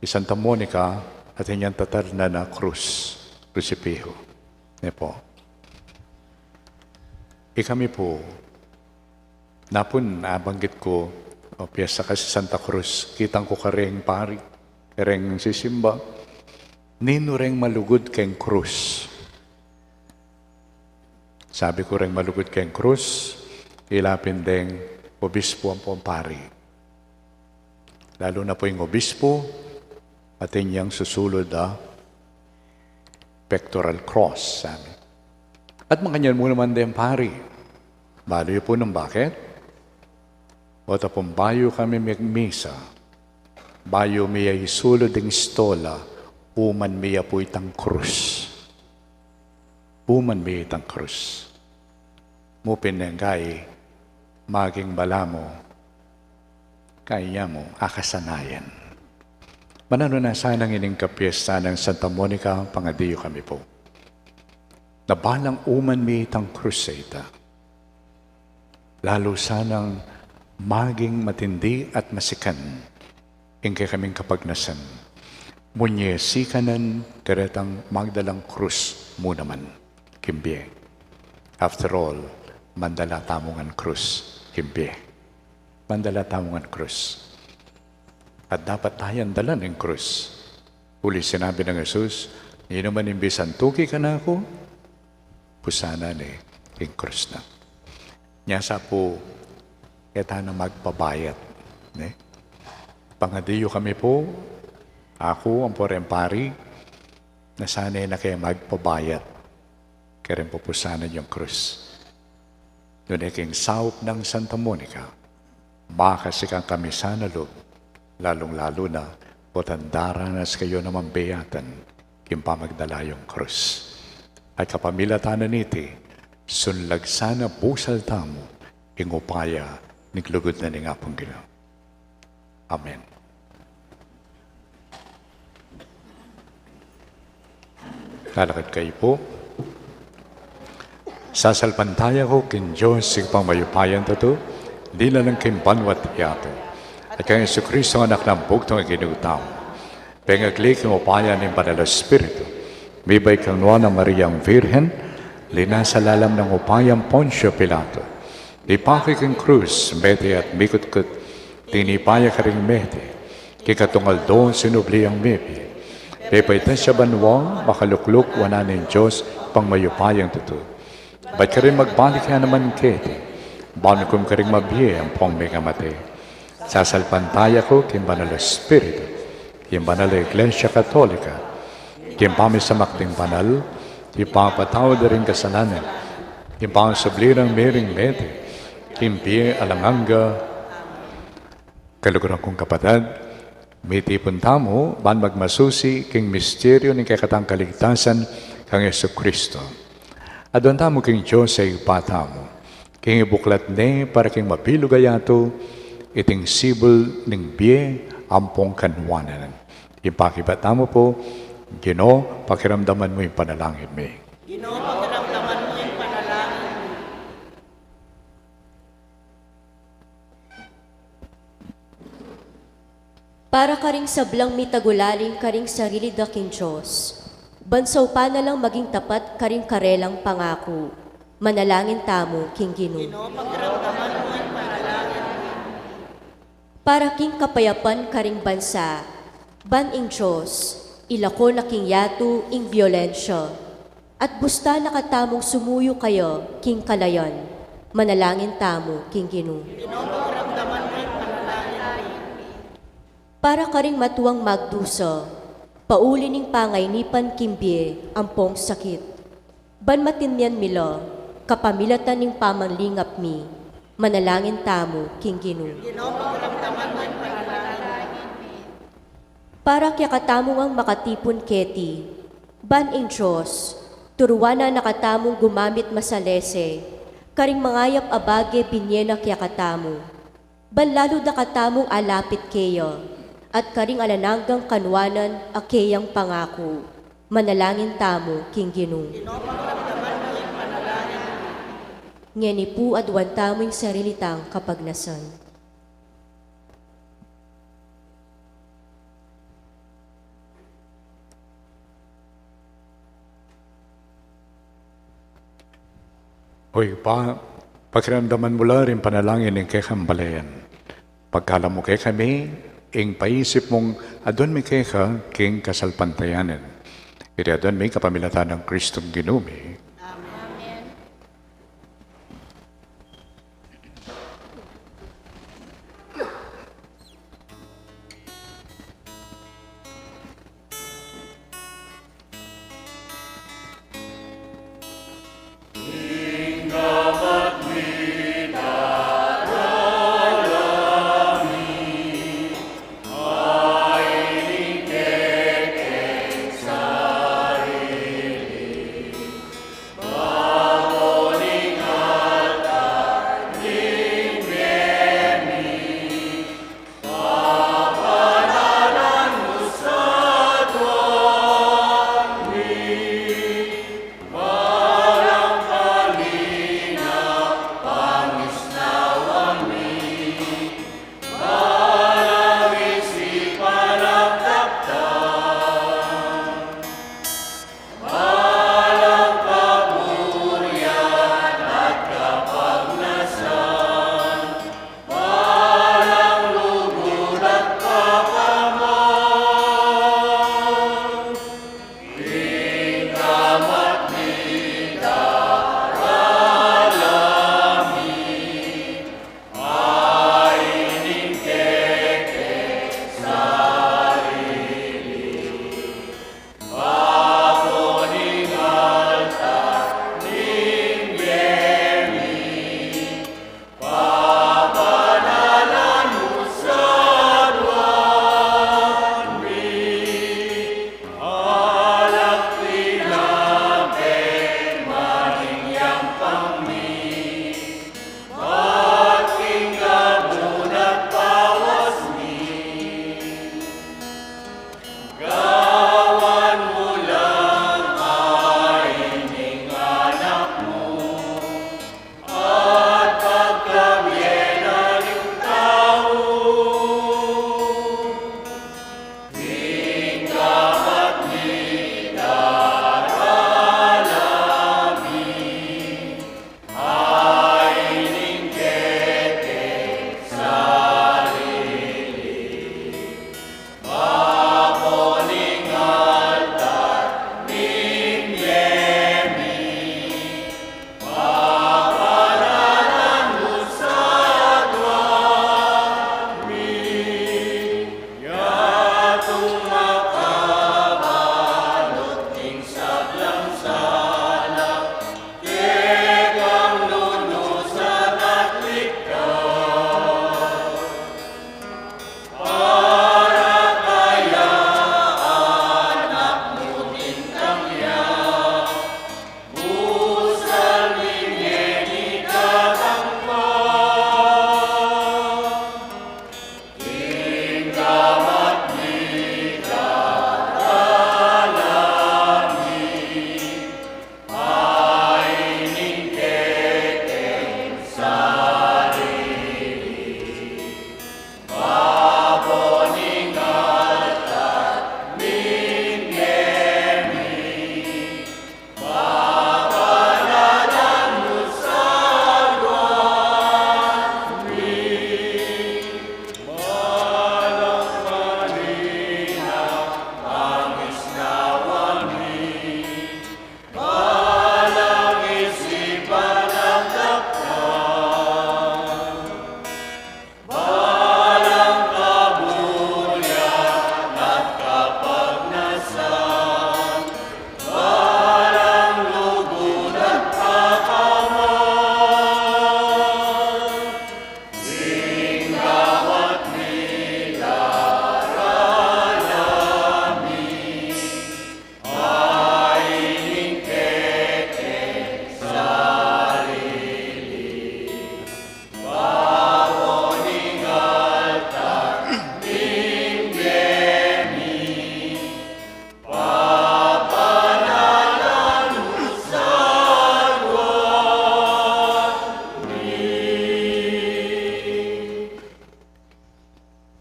Santa Monica at inyang tatar na krus, krusipiho. Ne po. Kami po, napun nabanggit ko, o piyesa kasi Santa Cruz, kitang ko karing pari, reng sisimba, nino reng malugod keng krus. Sabi ko reng malugod keng krus, ilapin deng obispo ang pompari. Lalo na po yung obispo, atin niyang susulod pectoral cross. Sabi. At makanyan mo naman din pari. Baloy po ng bakit? O tapong bayo kami magmisa. Bayo miya isulod ng stola, uman miya po itang krus. Uman miya itang krus. Mupin ng gay, maging bala mo, kaya mo, akasanayan. Manano na sanang ining kapiesta ng Santa Monica, pangadiyo kami po. Nabalang uman mi itang kruseta. Lalo sanang maging matindi at masikan, ingkay kaming kapagnasan. Munyesi kanan, teretang magdalang krus mo naman, kimbye. After all, mandala tamungan krus, kimbye. Mandala tamungan krus. At dapat tayong dalan ng krus. Uli sinabi ng Jesus, hindi naman imbisan tuki ka na ako, pusana ni yung krus na. Nyasa po, kita na magpabayat. Ne? Pangadiyo kami po, ako ang porempari, na sanay na kayo magpabayat. Kaya rin po pusanan yung krus. Doon iking sawp ng Santa Monica, makasikan kami sana loob, lalong-lalo na potandaranas kayo naman beyatan, kimpamagdala yung krus. At kapamilatanan niti, sunlag sana busal tamo, ingupaya, niglugod na ni nga pong Ginoo. Amen. Lalakad kayo po. Sasalpantaya ko kin Diyos sigpang mayupayan to, di na lang kimbanwat yato. At kang Yesu Kristo anak ng bugtong iginutang. Pengaglik ang upaya ng Banal Espiritu. Mibay kang nuwa ng Mariang Virhen, linasa lalam ng upayang Poncio Pilato. Ipaki kang krus, mete at mikot-kot, tinipaya ka ring mete. Kikatungal doon sinubli ang mebi. Pepaitan siya banwang, makalukluk, wana ng Diyos, pang mayupayang tuto. Ba't ka rin magbalik ka naman kete? Banukum ka rin mabiye ang pong megamate. Sasalpantaya ko kim Banal Espiritu, kim Banal Iglesia Katolika, kim pamisamakting banal, ipapatawad rin kasalanan, kim pangsublirang mering mete, kim piye alanganga, kaluguran kong kapatid, may tipon tamo, ban magmasusi, king misteryo ng kakatang kaligtasan, kang Yesu Kristo. Adon tamo king Diyos sa ipatamo, king ibuklat ne para king mapilugayato, iting sibol ng biye ampong kanwanan. Ipakibata mo po, Ginoo, pakiramdaman mo yung panalangin mo. Ginoo, pakiramdaman mo yung panalangin mo. Para karing sablang mitagulaling karing sarili daking Diyos. Bansaw pa na lang maging tapat karing karelang pangako. Manalangin tamo, King Ginoo. Ginoo, pakiramdaman mo yung panalangin mo. Para king kapayapan karing bansa, ban ing Diyos, ilako na king yato ing violensya, at busta nakatamong sumuyo kayo, king kalayan, manalangin tamo, King Ginoo. Ginoo, pakiramdaman mo yung panalangin mo. Para karing matuwang magdusa, pauli ning pangaynipan kimbie, ampong sakit. Ban matinyan mila, kapamilatan ning pamanlingap mi, manalangin tamo, King Ginoo. Ginoo, pakiramdaman mo yung panalangin mo. Para kya katamong ang makatipon keti, ban ing Diyos, turuan na nakatamong gumamit masalese, karing mangayap abage binyena kya katamo. Ban lalo na katamong alapit keyo, at karing alananggang kanwanan akeyang pangako, manalangin tamo, King Ginoo. Ginoo, pakiramdaman mo yung panalangin mo. Ngeni po adwan tamo yung sarilitang kapagnasan. Hoy pa, pakiramdaman mo lang rin panalangin ng kay kambalayan. Pagkala mo kay kami, ing paisip mong adon may keka king kasalpantayanan. Iti adon may kapamilatan ng Kristong ginumi.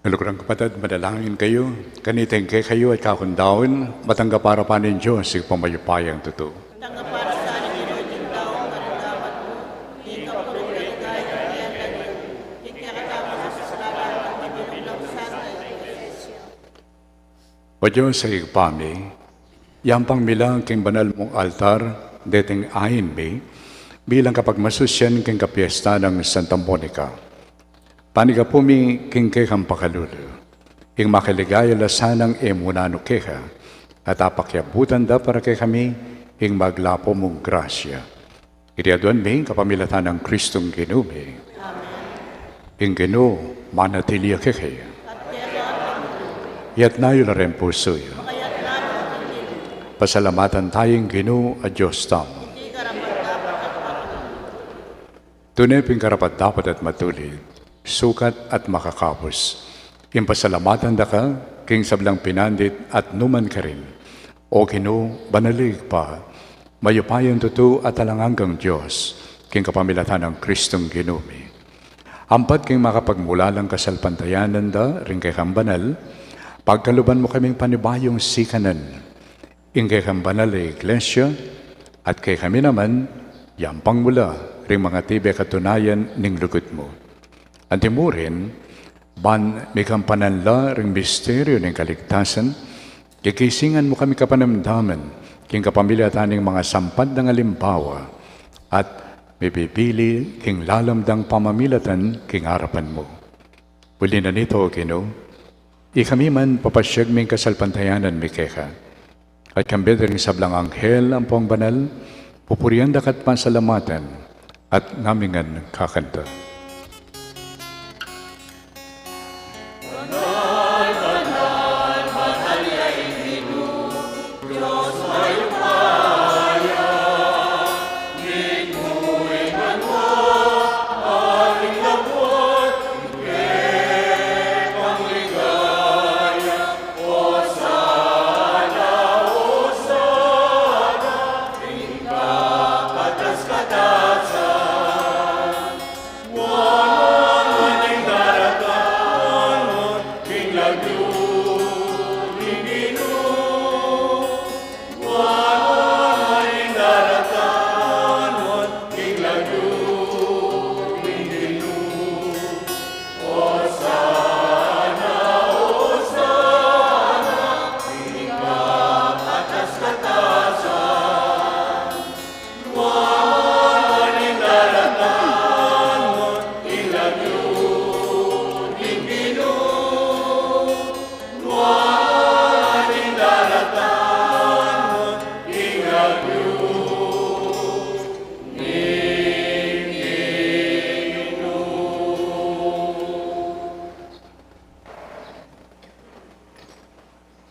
Lugurang kapatid, madalangin kayo, kaniting kay kayo at kakundawin, matanggap para panin Diyos, yung pamayupayang totoo. Tanggap para sa aning Lord yung taong karandaman mo. Ikaw po rin kaligay ng iyan. Hindi katama sa kasalanan ng Panginoon ng Santo. O Diyos sa igpami, yang pangmilang king banal mong altar, dating ayin mi, bilang kapag masusyan king kapiesta ng Santa Monica. Paniga po mi king kekang pakalulu, ing makiligaya lasanang emunano keka, at apakyabutan da para kay kami, ing maglapo mong grasya. Iriaduan mi kapamilatan ng Kristong Ginumi. Ing Gino, manatiliya kekaya. Yat nayo na rin puso yun. Pasalamatan tayong Gino at Diyos tamo. Tunay ping karapat dapat at matulid, sukat at makakapos. Impasalamatan da ka, king sablang pinandit at numan ka rin. O Gino, banalig pa, mayupayan tutu at alanganggang Diyos, king kapamilatan ng Kristong Ginumi. Ampat king makapagmulalang kasalpantayanan da, ring kay kang banal, pagkaluban mo kaming panibayong sikanan, ing kay kang banal na iglesia, at kay kami naman, yampang mula, ring mga tibe katunayan ning lugod mo. Antimurin, ban may kampananla ring misteryo ning kaligtasan, kikisingan mo kami kapanamdaman, king kapamilya taning mga sampad ng alimbawa, at may bibili king lalamdang pamamilatan king harapan mo. Uli na nito, Gino, ikami man papasyag ming kasalpantayanan mi keka, at kambed ring sablang anghel ang pong banal, pupurian dakat pansalamatan, at ngamingan kakanta.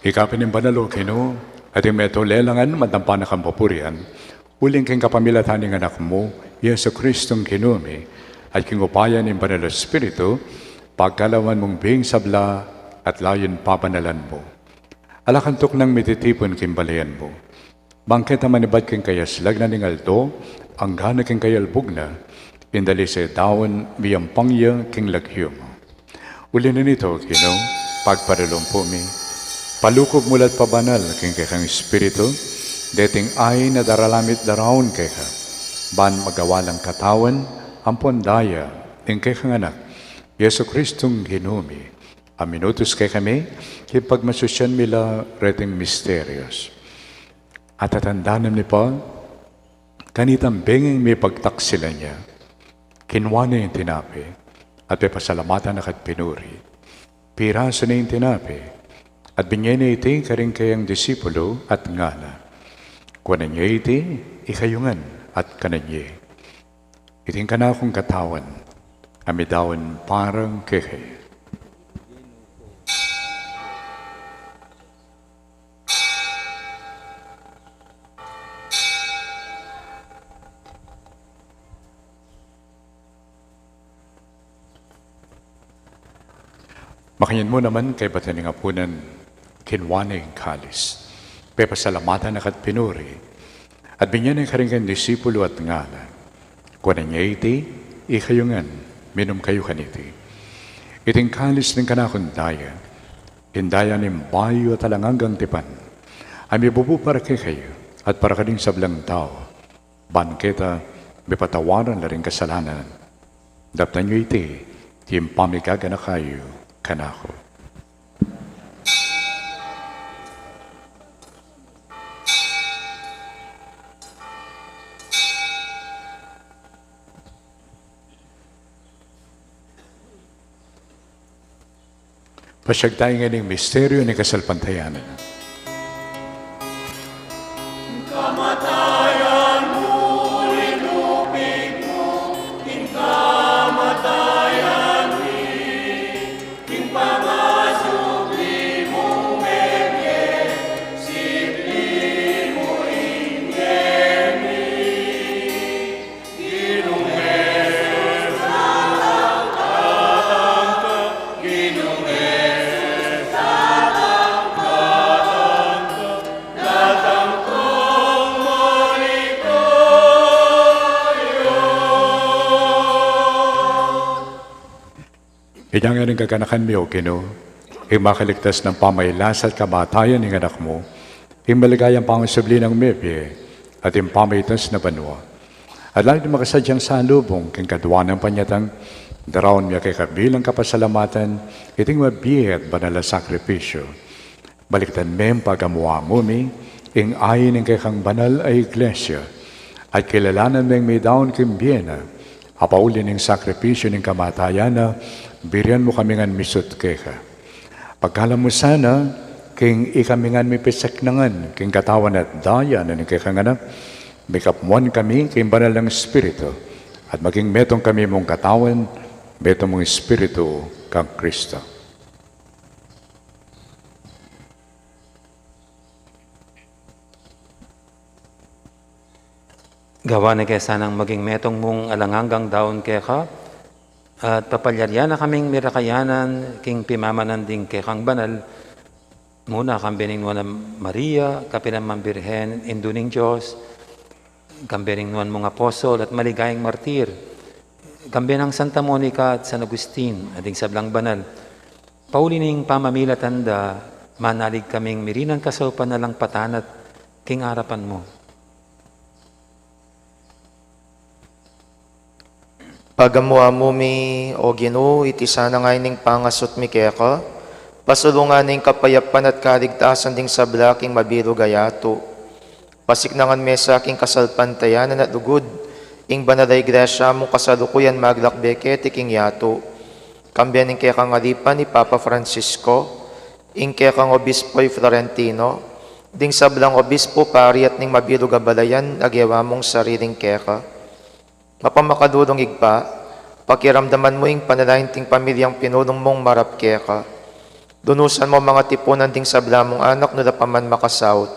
Ikapin ng banalo, Gino, at yung metolelangan matampan na kang papurian, uling king kapamilatan ng anak mo, Yesu Kristong Ginumi, at king upayan ng banalo Espiritu, pagkalawan mong bing sabla at layon papanalan mo. Alakantok ng mititipon kimbalayan mo. Bangketa manibad king kayaslag na ningaldo, ang gana king kayalbog na, indali sa dawan miyang pangya king lagyo mo. Uli na nito, Gino, pagparalong po mi, palukog mulat pabanal king kekang Espiritu, dating ay na daralamit darawon keka, ban magawalang katawan, ampon daya, ing kekang anak, Yesu Kristong Ginumi, aminutos kay kami, kipagmasusyan mila reting misterios. At tatandanan ni pa, kanitang bengeng may pagtaksila niya, kinwa na yung tinapi, at may pasalamatan na kat pinuri. Piraso na yung tinapi, at binyan na iti karing kayang disipulo at ngana. Kuwanan niya iti, ikayungan at kananye. Iting ka na akong katawan, amidawan parang keke. Makayan mo naman kay bataning apunan, kinwanay ang kalis. Pepasalamatan na kat pinuri. At binyan ang karingkan disipulo at ngala. Kuwanan niya iti, ikayungan, minom kayo kaniti. Iting kalis ng kanakon daya, indaya ng bayo at alanganggang tipan. Ay bubu para kay kayo, at para kaning sablang tao. Bangketa, may patawaran na rin kasalanan. Daptan niyo iti, tiyempamigaga na kayo, kanako. Pasyagtayin nga ng misteryo ng kasalpantayanan. Kaya nga rin kaganakan mo, Gino, makaligtas ng pamaylas at kamatayan ng anak mo, maligayang pangasabli ng mebe, at pamaitas na banwa. At lang din makasadyang salubong, king kadwa ng panyatang, daraon niya kay kabilang kapasalamatan, iting mabiyat banala sakripisyo. Baliktan mem pagamuha mo mi, ing ayin ng kay kang banal ay iglesia, at kilalanan meng may daon kimbiyena, apaulin ng sakripisyo ng kamatayan na, birian mo kami ngan misut keka. Pagkalam mo sana, king ikami ngan may pisaknangan, king katawan at daya na ng kekanganak, may kapuan kami, king banal ng Espiritu, at maging metong kami mong katawan, metong mong Espiritu kang Kristo. Gawa na kaya sanang maging metong mong alanganggang daon keka, at papalyarya na kaming mirakayanan, king pimamanan din kekang banal, muna kang beningnuan ng Maria, kapinamang Birhen, induning Diyos, kang beningnuan mong apostol at maligayang martir, kang benang Santa Monica at San Agustin, ading sablang banal, paulining pamamilatanda, manalig kaming mirinang kasaupan na lang patanat, king harapan mo. Pagamuha mo mi, o Ginoo, iti sana nga ining pangasot mi keka, pasulungan ning kapayapan at kaligtasan ding sabla king mabiro gayato. Pasiknangan mesa king kasalpantayanan at lugod, ing banalay grasya mo kasalukuyan maglakbeke ti king yato. Kambiyan ning kekang alipan ni Papa Francisco, ing kekang obispo'y Florentino, ding sablang obispo pari at ning mabiro gabalayan, agyawa mong sariling keka. Mapamakadulong igpa, pakiramdaman mo ing panalahin ting pamilyang pinulong mong marapke ka. Dunusan mo mga tipunan ding sabla mong anak no da paman makasawt.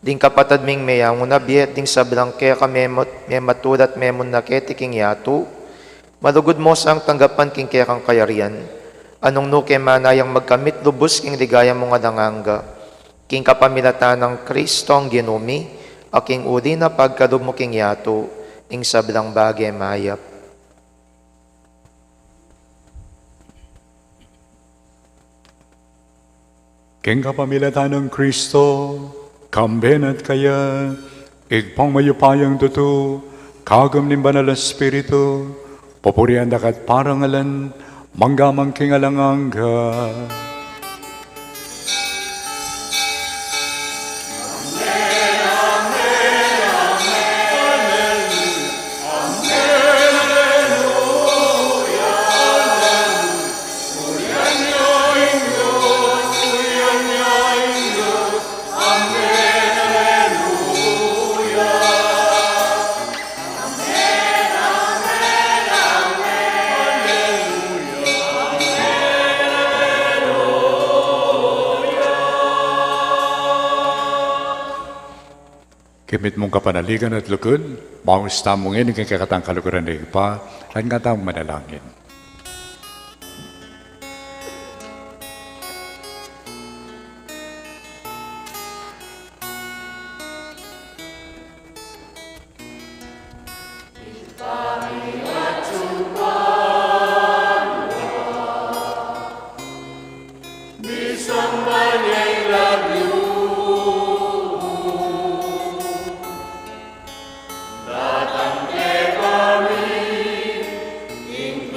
Ding kapatad ming mayang unabiyet ding sablang keka mematulat memon na ketiking yato. Malugod mo sang tanggapan king kekang kayarian. Anong nuke manayang magkamit lubos king ligaya mong adanganga. King kapamilatan ng Kristo ang ginumi, aking uli na pagkalub mo king yato. Ing sablang bagay mayap. King kapamilatan ng Kristo, kamben at kaya, igpang mayupayang tuto, kagam ng banal na Espiritu, papurihan dakat parangalan, manggamang king alangangga. Kimit mong kapanaligan at lukod, maus tamong ini kay kakatang kalukuran na ipa, at nga tamong manalangin. Datang ke kami, ing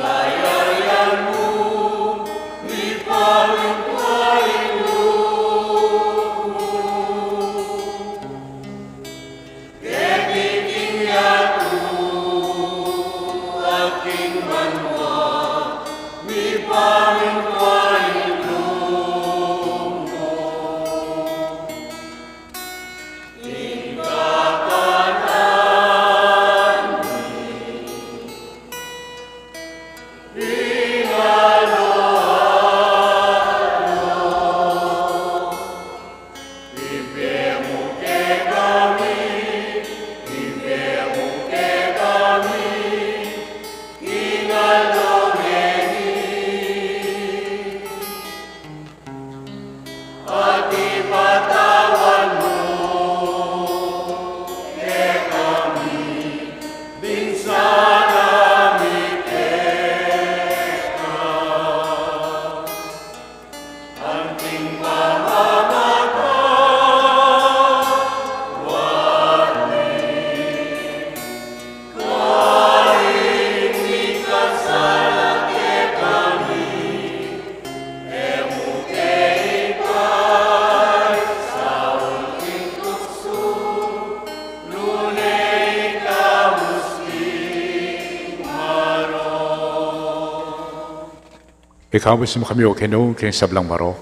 Ikawis mo kami o kinu, king sablang maro.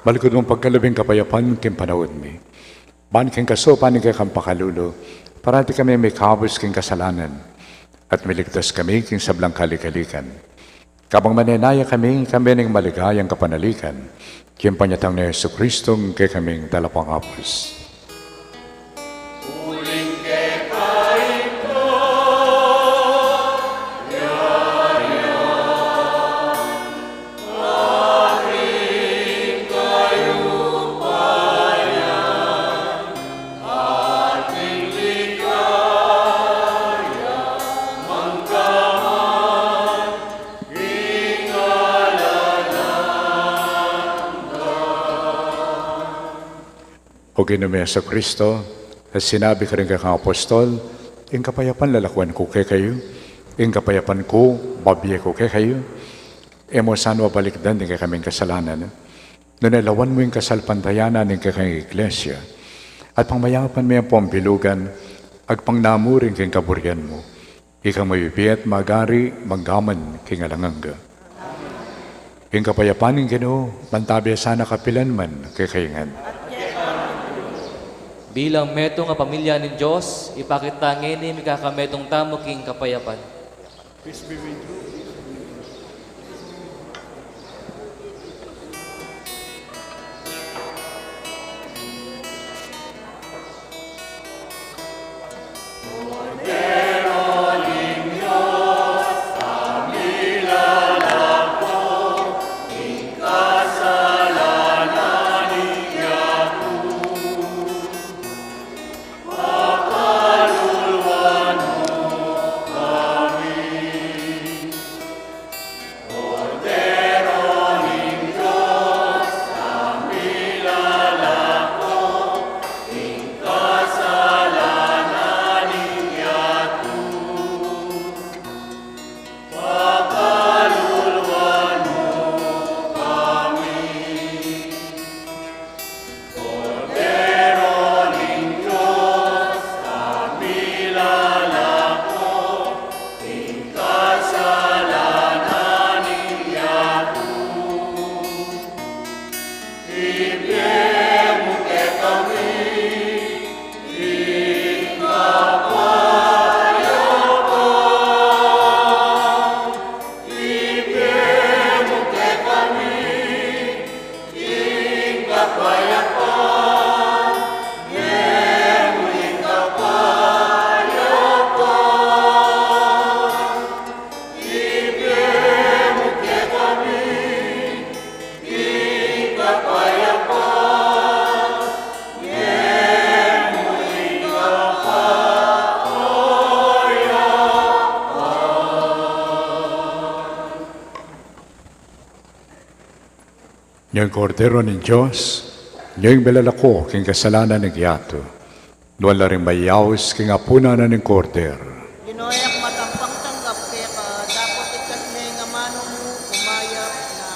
Balikod mong pagkalabing kapayapan, king panahon mi. Ban king kaso, paning kay kang pakalulo. Parati kami may kawis king kasalanan. At miligtas kami king sablang kalikalikan. Kabang manenaya kami ng maligayang kapanalikan. King panyatang ni Yesu Kristong kay kaming dalapang apos. O ginumi sa Kristo, at sinabi ka rin kang apostol, ang kapayapan lalakwan ko kay kayo, ang kapayapan ko, babiye ko kay kayo, emo saan wabalikdan din kay kaming kasalanan, nunalawan mo yung kasalpantayanan ng kay iglesia, at pangmayapan mo yung pambilugan, ag pangnamurin kay kaburian mo, ikaw mayubi at magari, manggaman kay ngalanganga. Ang kapayapan ng Ginoo, mantabi sana kapilan man kay kayangan. Bilang metong nga pamilya ni Diyos, ipakita ngayon may kakametong tamo king kapayapan. Peace be with you. Niyang kordero ng Diyos, niyang belalako king kasalanan ng yato. Nuwala rin mayawas king apuna na ng kordero. Ginoyak matampang tanggap kaya ka dapat ikas may nga mano mo umayak na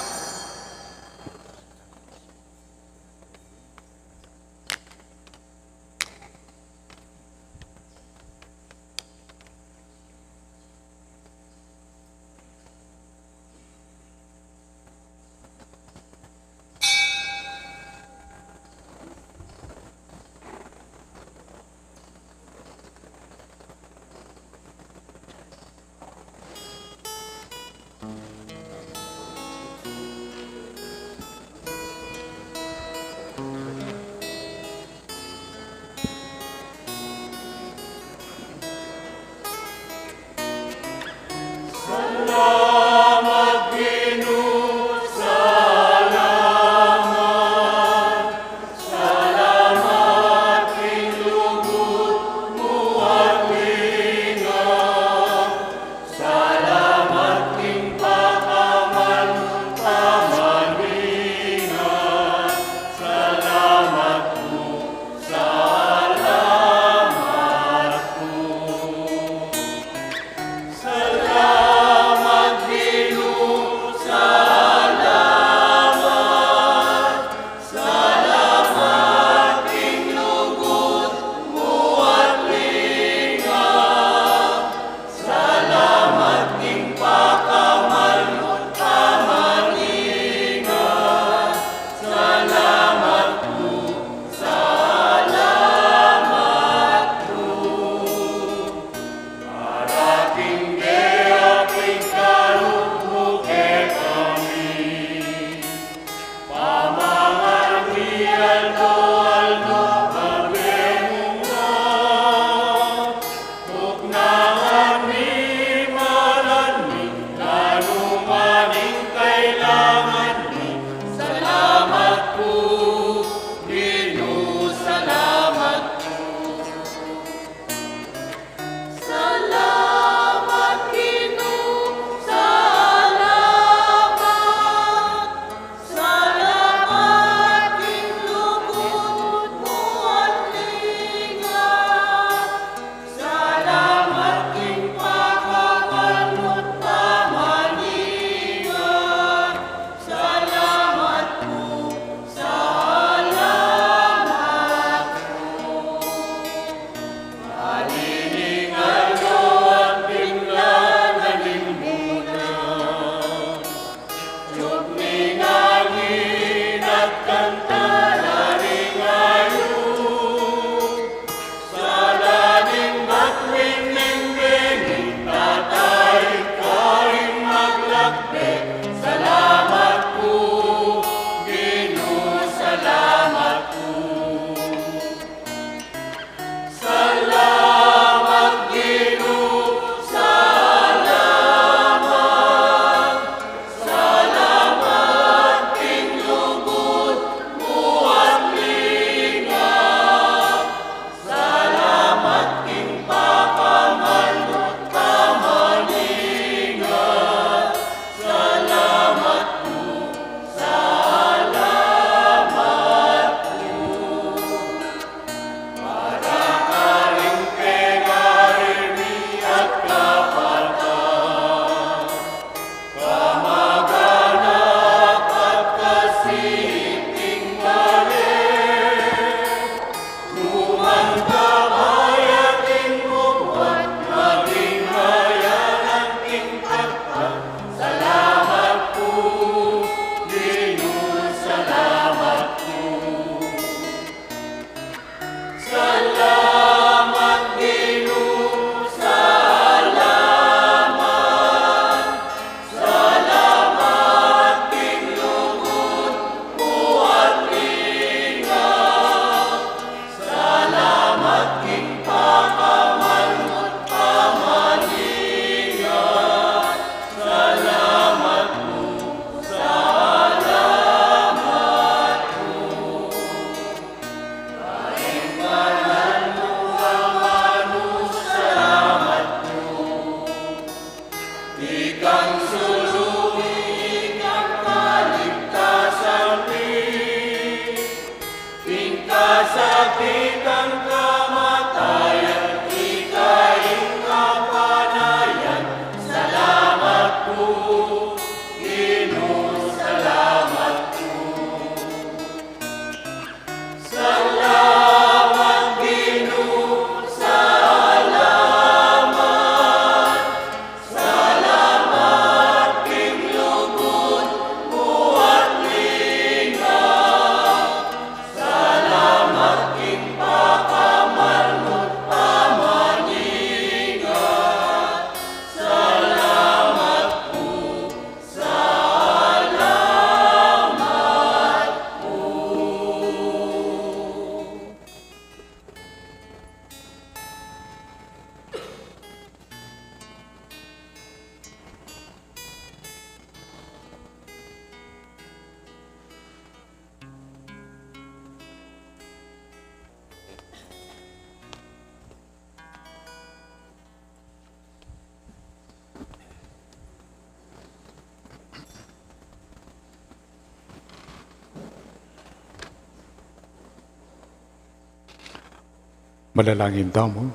Manalangin daw mo.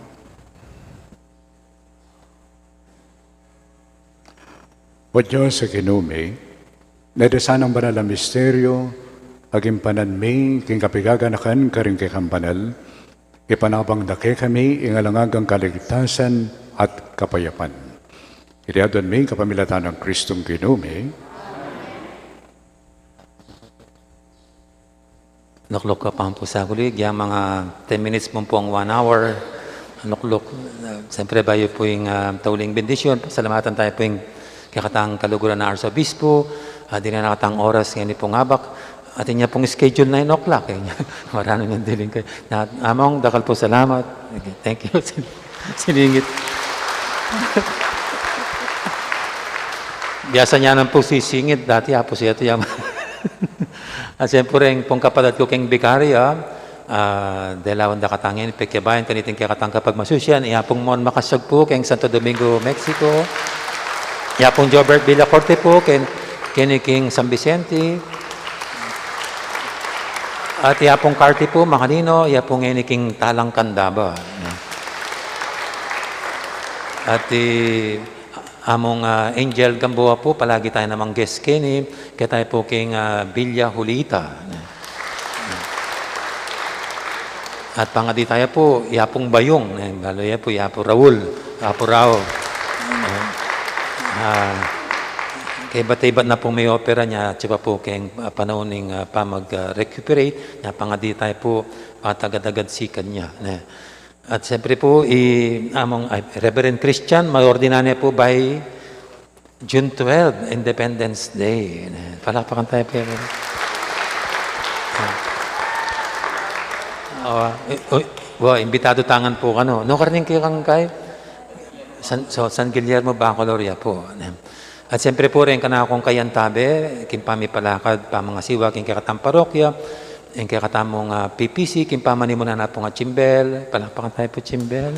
O Diyos sa kinumi, nadasan ang banal na misteryo, aging pananmi, king kapigaganakan, karing kay kampanal, ipanabang dake kami, ingalangagang kaligtasan at kapayapan. Iliadon mi kapamilatan ng Kristong kinumi, Nuklok ka pa po sa gulig, yung mga 10 minutes mo po ang 1 hour. Nuklok, siyempre bayo po yung tauling bendisyon. Salamatan tayo po yung kakatang kaluguran na Arzobispo. Di na nakatang oras ngayon pong habak. At niya pong schedule 9 o'clock. Marano niyang diling kayo. Among, dakal po salamat. Okay, thank you. Siningit. Biasa niya nang po sisingit. Dati po siya ito yaman. At siyempre, pong kapalat ko keng bikarya, dalawan da katangin, pekyabayan, kaniting kakatang kapag masusyan, iapong mon makasag po, keng Santo Domingo, Mexico, iapong Jobert Villacorte po, keniking San Vicente, at iapong Carti po, Makanino, iapong keniking Talang Candaba. At among Angel Gamboa po, palagi tayo namang guest kini, kaya tayo po king Villa Julita. At pangadi tayo po, Iapong Bayong, galoy po, Iapo Raul, Iapo Rao. Kaya batay-bat na po may opera niya, tsaka po kayong panahon ng pamag-recuperate, pangadi tayo po, patagad-agad sikan niya. At siyempre po, among Reverend Christian, may ordinanya po by June 12, Independence Day. Palakpakan tayo po. Imbitado tangan po ka, no? No, karning kang kay San Guillermo, Baccaloria po. At siyempre po rin kana akong kayantabe, kimpami palakad, pa mga siwa, king kakatang parokya, king kakatamong PPC, kimpamani mo na po nga Chimbel, palakpakan tayo po Chimbel,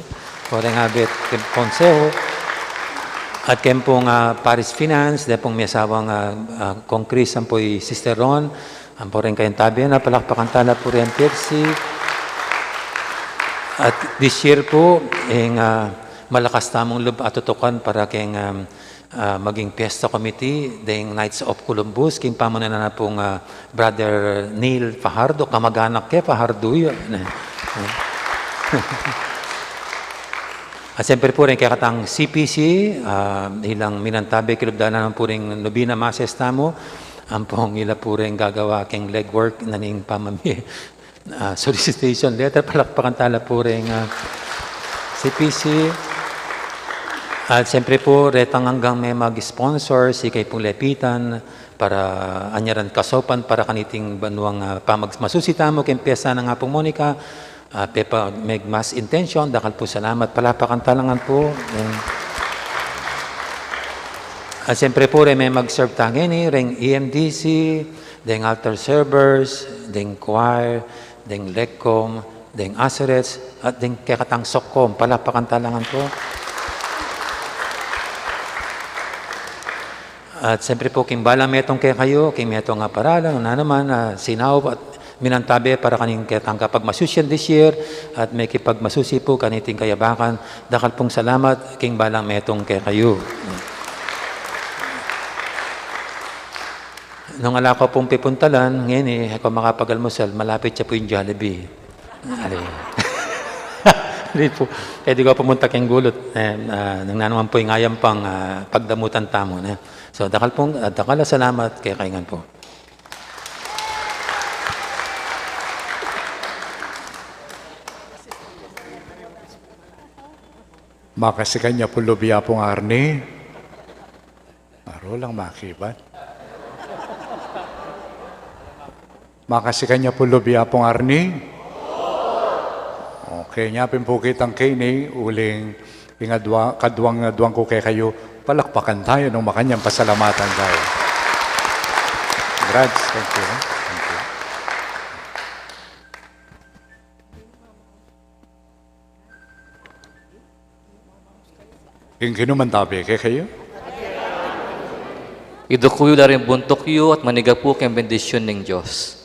po rin habit, konseho, at kem pong Paris Finance, dahil pong may asawang kong Chris, ang po'y Sister Ron, ang po rin kayantabe na, palakpakan tala po rin Percy. At this year po, malakas tamong loob at tutukan para keng maging Fiesta Committee, ding Knights of Columbus, king pamunan na pong Brother Neil Fajardo, kamag-anak ke Fajardo yun. At siyempre po rin kakatang CPC, ilang minantabi, kilubdanan po rin Nobina Mases tamo, ang pong ila po rin gagawa keng legwork na ning pamami, solicitation letter, palakpakan tala po rin CPC. At siyempre po, retang hanggang may mag-sponsor, si kay pong lepitan, para anyaran kasopan, para kaniting banuang pamagmasusita mo, kay piyesa na nga pong Monica, pepa may mas intention, dakal po salamat, palapakan talangan po. At siyempre po, may mag-serve tangini, ring EMDC, ding altar servers, ding choir, ding lecom, ding aserets, at ding kakatang sokkom, palapakan talangan po. At siyempre po, kimbala metong kaya kayo, kim metong paralan, na naman, sinaw at minantabi para kaning ketang kapag masusyan this year, at may kipagmasusi po kaniting kayabakan, dakal pong salamat, king balang metong kaya kayo. Nung alako pong pipuntalan, ngayon ako makapagalmusal, malapit siya po yung Jollibee. Hindi po, pwede ko pumunta keng gulot, nang nanuman po yung ayam pang pagdamutan tamo. So, dakal salamat kay kaingan po. Makasikan niya po lubiya pong arni. Aro lang makibat. Makasikan niya po lubiya pong arni. Okay, nyapin po kitang kini, uling kadwang ko kay kayo. Palakpakan tayo ng makanyang pasalamatan tayo. Grads, thank you. Thank you. Yung kinumantabi kay kayo? Idukuyo na rin buntok yu at maniga po kayong bendisyon ng Diyos.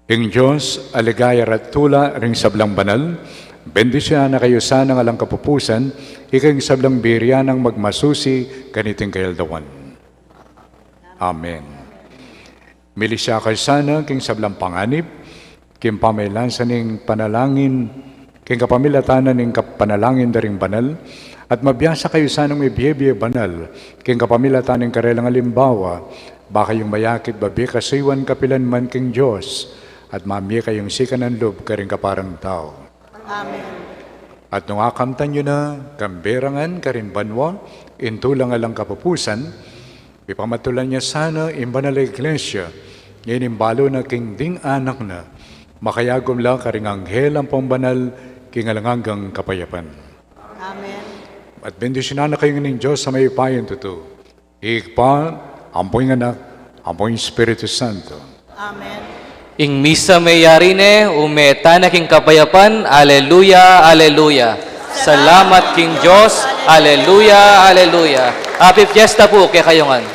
Ing Diyos, aligaya at tula ring sablang banal, bendisyon na kayo sana ng alang kapupusan, ikang sablang birya ng magmasusi, kaniting kayaldawan. Amen. Milisya kayo sana, king sablang panganib, king pamailansan ng panalangin, king kapamilatanan ng panalangin daring banal, at mabiyasa kayo sana may biye banal, king kapamilatanan ng karelang alimbawa, baka yung mayakit babi kasiwan kapilan man king Diyos, at mamiya kayong sikan ng loob karing kaparang tao. Amen. At nung akamtan nyo na, kamberangan, karin banwa, intulang alang kapupusan, ipamatulan niya sana imbanal na iglesia, ngayon imbalo na king ding anak na, makayagom lang karing anghel ang pambanal, king alangang kapayapan. Amen. At bendisyonan na kayo ng Diyos sa may payan tuto. Ikpa, ampoy anak, ampoy Espiritu Santo. Amen. Ing misa may yarine, umeta na king kapayapan, aleluya, aleluya. Salamat king Diyos, aleluya, aleluya. Happy Fiesta po kay kayongan.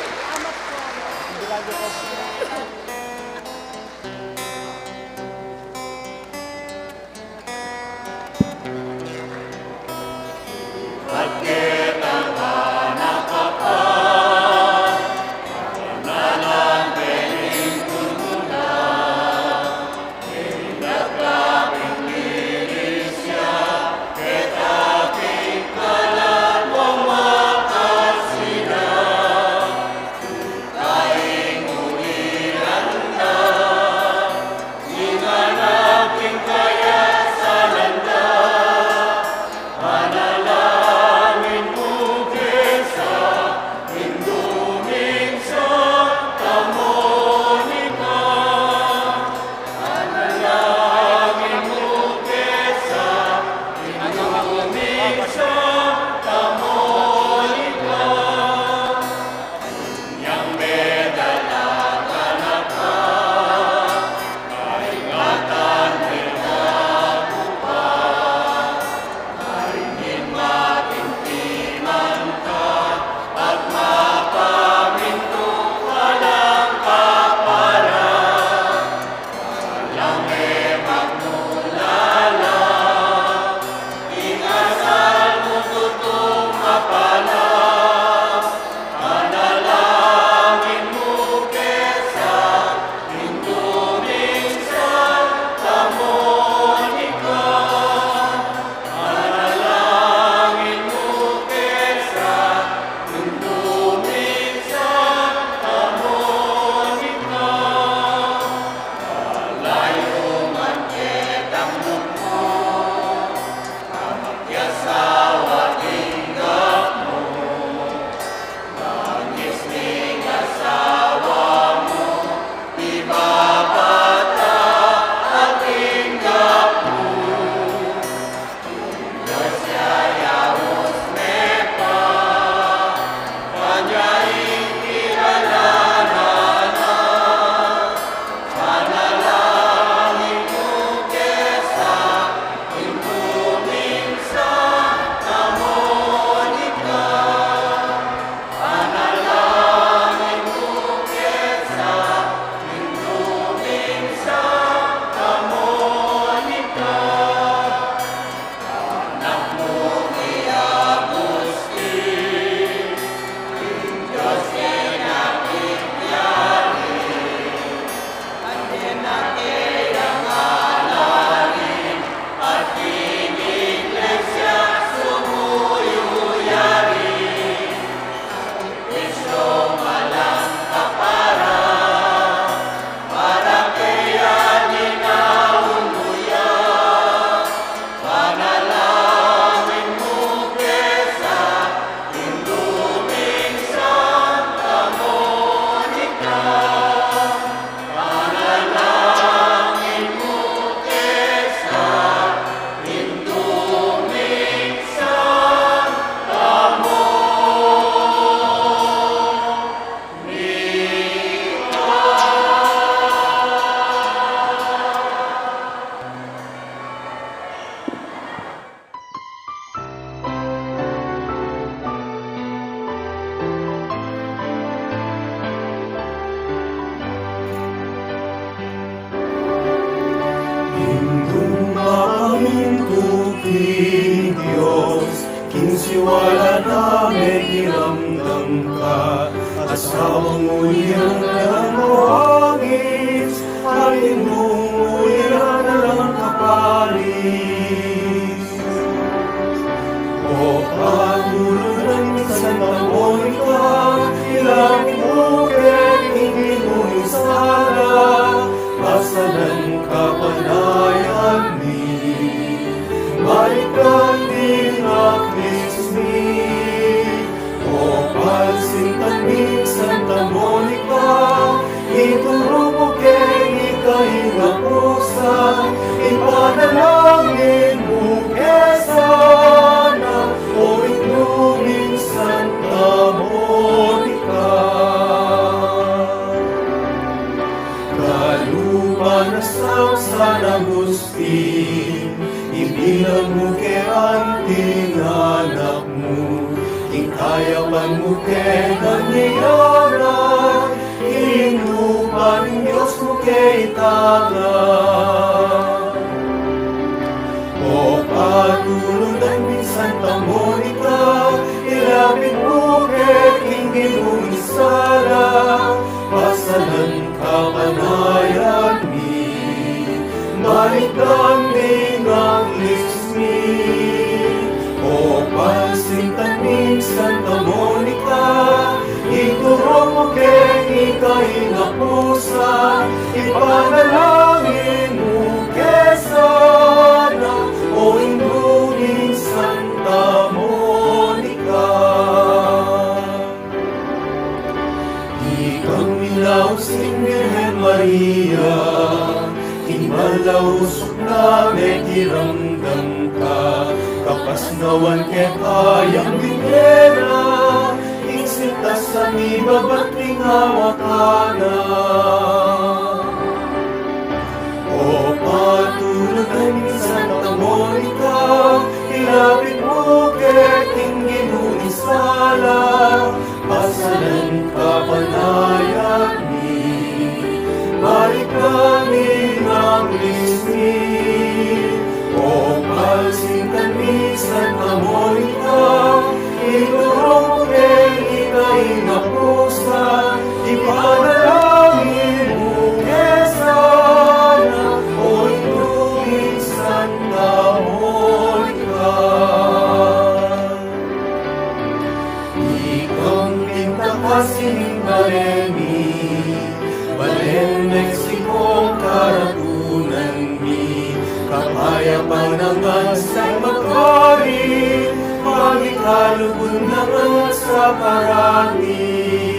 aking Diyos, kinsiwala namin iramdam ka. Asawang ulihan ng mawangis, alin mong ulihan ng kapalis. O Pangulo ng Santa Monica, ilang bukit hindi mo isara, pasalan kapanayan ni, balikan din aklis ni. O Pansintaning Santa Monica, ituro mo kay ikahinga pusa, ipanalangin mo kesana, o itluming Santa Monica. Kalumanasang San Agustin, ibilang mo kay anting anak mo, ikayawan mo kay nangyayara, inupan ng Diyos mo kay tangan. O Pangulo ng Santa Monica, ilapit mo kay Ginong Sara, pasalan kapanayan ni, balikan din ang lismi. O Pansintaning Santa Monica, ituro mo kay ikahinga pusa, ipanalangin mo kesana, o indungin Santa Monica. Ikang milaw sing Birhen Maria, imalausok na may kiramdam ka, kapasnawan kay kayang bigera, insinta sa mibabating hawakana. O Pangulo ng Santa Monica, ilapit mo kay Ginong Sala, pasalan kapanayan ni, balikan din ang lismi. O Pansintaning Santa Monica, ituro mo kay ikahinga pusa, ipanalangin mo kesana, o itluming Santa Monica. Ikang pintakasin Baremi, Balen, Mexico, karatunan mi, kapayapan naman sa magkari, magikalubon naman sa parami.